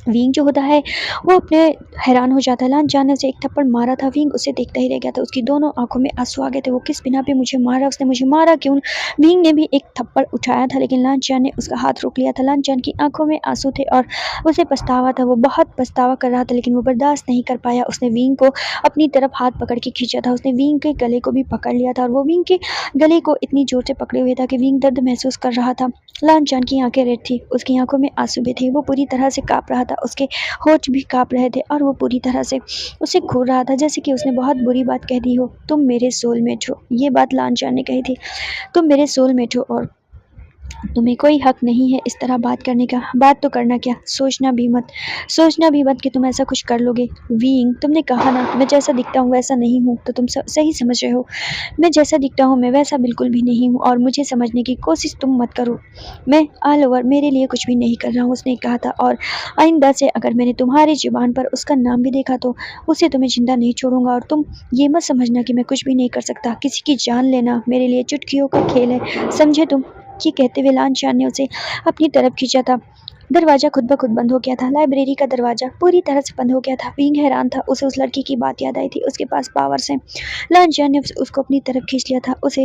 विंग जो होता है वो अपने हैरान हो जाता है। लांचा ने उसे एक थप्पड़ मारा था, विंग उसे देखता ही रह गया था, उसकी दोनों आंखों में आंसू आ गए थे। वो किस बिना पे मुझे मारा, उसने मुझे मारा क्यों। विंग ने भी एक थप्पड़ उठाया था, लेकिन लांचा ने उसका हाथ रोक लिया था। लांचा की आंखों में आंसू थे और उसे पछतावा था, वो बहुत पछतावा कर रहा था, लेकिन वो बर्दाश्त नहीं कर पाया। उसने विंग को अपनी तरफ हाथ पकड़ के खींचा था, उसने विंग के गले को भी पकड़ लिया था, और वो विंग के गले को इतनी जोर से पकड़े हुए था कि विंग दर्द महसूस कर रहा था। लांचान की आंखें रेड थी, उसकी आंखों में आंसू भी थे, वो पूरी तरह से कांप रहा था, उसके होठ भी कांप रहे थे, और वो पूरी तरह से उसे घूर रहा था जैसे कि उसने बहुत बुरी बात कह दी हो। तुम मेरे सोलमेट हो, ये बात लांचान ने कही थी। तुम मेरे सोलमेट हो और तुम्हें कोई हक नहीं है इस तरह बात करने का। बात तो करना क्या, सोचना भी मत कि तुम ऐसा कुछ कर लोगे। विंग, तुमने कहा ना मैं जैसा दिखता हूँ वैसा नहीं हूँ, तो तुम सही समझ रहे हो। मैं जैसा दिखता हूँ मैं वैसा बिल्कुल भी नहीं हूँ, और मुझे समझने की कोशिश तुम मत करो। मैं ऑल ओवर मेरे लिए कुछ भी नहीं कर रहा हूँ, उसने कहा था, और आइंदा से अगर मैंने तुम्हारी जुबान पर उसका नाम भी देखा तो उसे तुम्हें जिंदा नहीं छोड़ूंगा। और तुम ये मत समझना कि मैं कुछ भी नहीं कर सकता, किसी की जान लेना मेरे लिए चुटकियों का खेल है, समझे तुम। ये कहते हुए लांचान ने उसे अपनी तरफ खींचा था। दरवाजा खुद ब खुद बंद हो गया था, लाइब्रेरी का दरवाजा पूरी तरह से बंद हो गया था। विंग हैरान था, उसे उस लड़की की बात याद आई थी, उसके पास पावर्स हैं। लांचान ने उसको अपनी तरफ खींच लिया था, उसे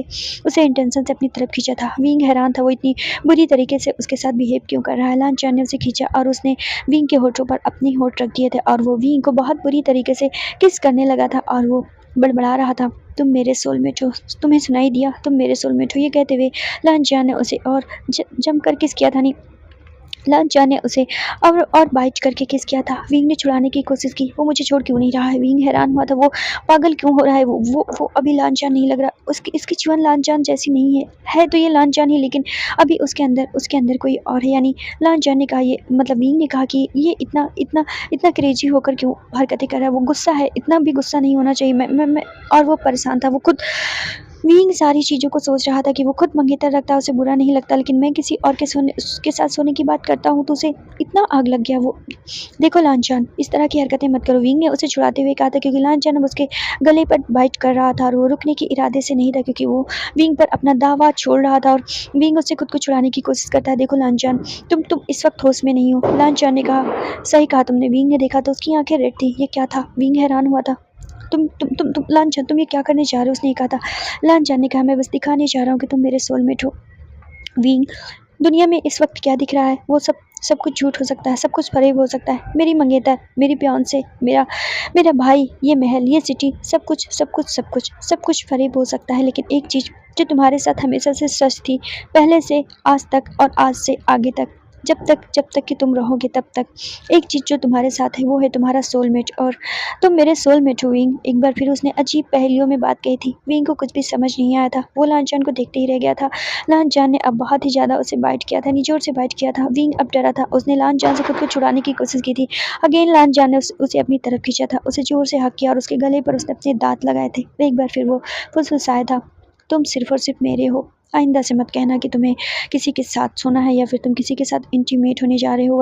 इंटेंशन से अपनी तरफ खींचा था। विंग हैरान था, वो इतनी बुरी तरीके से उसके साथ बिहेव क्यों कर रहा है। लांचान ने उसे खींचा और उसने विंग के होठों पर अपनी होठ रख दिए थे, और वो विंग को बहुत बुरी तरीके से किस करने लगा था, और वो बड़बड़ा रहा था, तुम मेरे सोलमेट हो, तुम्हें सुनाई दिया, तुम मेरे सोलमेट हो। ये कहते हुए लांचान ने उसे और जमकर किस किया था। नहीं, लांचा ने उसे और बाइट करके किस किया था। विंग ने छुड़ाने की कोशिश की, वो मुझे छोड़ क्यों नहीं रहा है। विंग हैरान हुआ था, वो पागल क्यों हो रहा है। वो अभी लांचान नहीं लग रहा, इसकी जीवन लांचान जैसी नहीं है तो ये लांचान ही, लेकिन अभी उसके अंदर कोई और है। यानी लांचान ने कहा, ये मतलब विंग ने कहा कि ये इतना इतना इतना क्रेजी होकर क्यों हरकतें कर रहा है। वो गुस्सा है, इतना भी गुस्सा नहीं होना चाहिए। मैं और वो परेशान था, वो खुद विंग सारी चीज़ों को सोच रहा था कि वो खुद मंगेतर रखता है, उसे बुरा नहीं लगता, लेकिन मैं किसी और के उसके साथ सोने की बात करता हूँ तो उसे इतना आग लग गया। वो देखो लांचान, इस तरह की हरकतें मत करो, विंग ने उसे छुड़ाते हुए कहा था, क्योंकि लांचान अब उसके गले पर बाइट कर रहा था, और वो रुकने के इरादे से नहीं था, क्योंकि वो विंग पर अपना दावा छोड़ रहा था, और विंग उससे खुद को छुड़ाने की कोशिश करता है। देखो लांचान, तुम इस वक्त होश में नहीं हो। लांचान ने कहा, सही कहा तुमने। विंग ने देखा तो उसकी आंखें रेड थी। ये क्या था। विंग हैरान हुआ था। तुम लांचान, तुम ये क्या करने जा रहे हो, उसने ये कहा था। लांचान ने कहा, मैं बस दिखाने जा रहा हूँ कि तुम मेरे सोलमेट हो। विंग, दुनिया में इस वक्त क्या दिख रहा है, वो सब कुछ झूठ हो सकता है, सब कुछ फरेब हो सकता है। मेरी मंगेतर, मेरी फियांसे, मेरा मेरा भाई, ये महल, ये सिटी, सब कुछ फरेब हो सकता है, लेकिन एक चीज़ जो तुम्हारे साथ हमेशा से सच थी, पहले से आज तक और आज से आगे तक, जब तक कि तुम रहोगे तब तक, एक चीज़ जो तुम्हारे साथ है वो है तुम्हारा सोलमेट, और तुम मेरे सोलमेट हो विंग। एक बार फिर उसने अजीब पहेलियों में बात कही थी। विंग को कुछ भी समझ नहीं आया था, वो लांचान को देखते ही रह गया था। लांचान ने अब बहुत ही ज़्यादा उसे बाइट किया था, निचोड़ से बाइट किया था। विंग अब डरा था, उसने लांचान से खुद को छुड़ाने की कोशिश की थी। अगेन लांचान ने उसे अपनी तरफ खींचा था, उसे जोर से हक किया, और उसके गले पर उसने अपने दांत लगाए थे। एक बार फिर वो फुसफुसाया था, तुम सिर्फ और सिर्फ मेरे हो। आइंदा से मत कहना कि तुम्हें किसी के साथ सोना है, या फिर तुम किसी के साथ इंटीमेट होने जा रहे हो,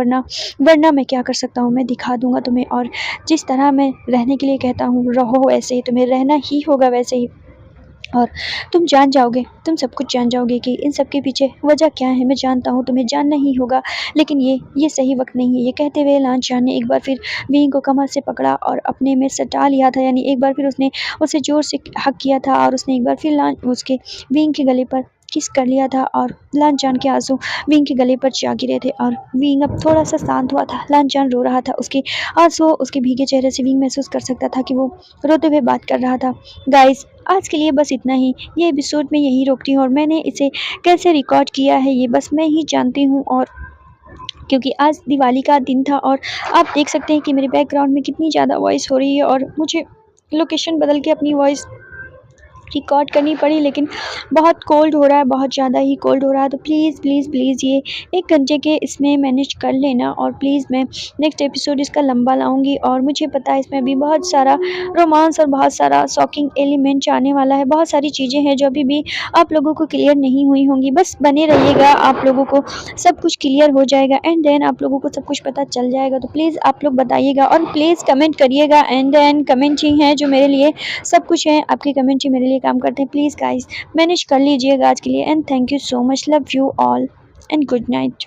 वरना मैं क्या कर सकता हूँ, मैं दिखा दूंगा तुम्हें। और जिस तरह मैं रहने के लिए कहता हूँ रहो, वैसे ही तुम्हें रहना ही होगा, वैसे ही। और तुम सब कुछ जान जाओगे कि इन सब के पीछे वजह क्या है। मैं जानता हूँ, तुम्हें जानना ही होगा, लेकिन ये सही वक्त नहीं है। ये कहते हुए लांचान ने एक बार फिर विंग को कमर से पकड़ा और अपने में सटा लिया था। यानी एक बार फिर उसने उसे जोर से हक किया था, और उसने एक बार फिर उसके विंग के गले पर किस कर लिया था, और लांचान के आंसू विंग के गले पर जा गिरे थे, और विंग अब थोड़ा सा शांत हुआ था। लांचान रो रहा था, उसके आंसू उसके भीगे चेहरे से विंग महसूस कर सकता था कि वो रोते हुए बात कर रहा था। गाइस, आज के लिए बस इतना ही। ये एपिसोड मैं यहीं रोकती हूँ, और मैंने इसे कैसे रिकॉर्ड किया है ये बस मैं ही जानती हूँ। और क्योंकि आज दिवाली का दिन था, और आप देख सकते हैं कि मेरे बैकग्राउंड में कितनी ज़्यादा वॉइस हो रही है, और मुझे लोकेशन बदल के अपनी वॉइस रिकॉर्ड करनी पड़ी, लेकिन बहुत कोल्ड हो रहा है, बहुत ज़्यादा ही कोल्ड हो रहा है। तो प्लीज़ प्लीज़ प्लीज़ ये 1 घंटे के इसमें मैनेज कर लेना, और प्लीज़ मैं नेक्स्ट एपिसोड इसका लंबा लाऊँगी। और मुझे पता है इसमें भी बहुत सारा रोमांस और बहुत सारा शॉकिंग एलिमेंट आने वाला है, बहुत सारी चीज़ें हैं जो अभी भी आप लोगों को क्लियर नहीं हुई होंगी। बस बने रहिएगा, आप लोगों को सब कुछ क्लियर हो जाएगा, एंड देन आप लोगों को सब कुछ पता चल जाएगा। तो प्लीज़ आप लोग बताइएगा और प्लीज़ कमेंट करिएगा, एंड देन कमेंट ही है जो मेरे लिए सब कुछ है। आपके कमेंट ही मेरे लिए काम करते हैं। प्लीज़ गाइस मैनेज कर लीजिएगा आज के लिए, and thank you so much, love you all and good night.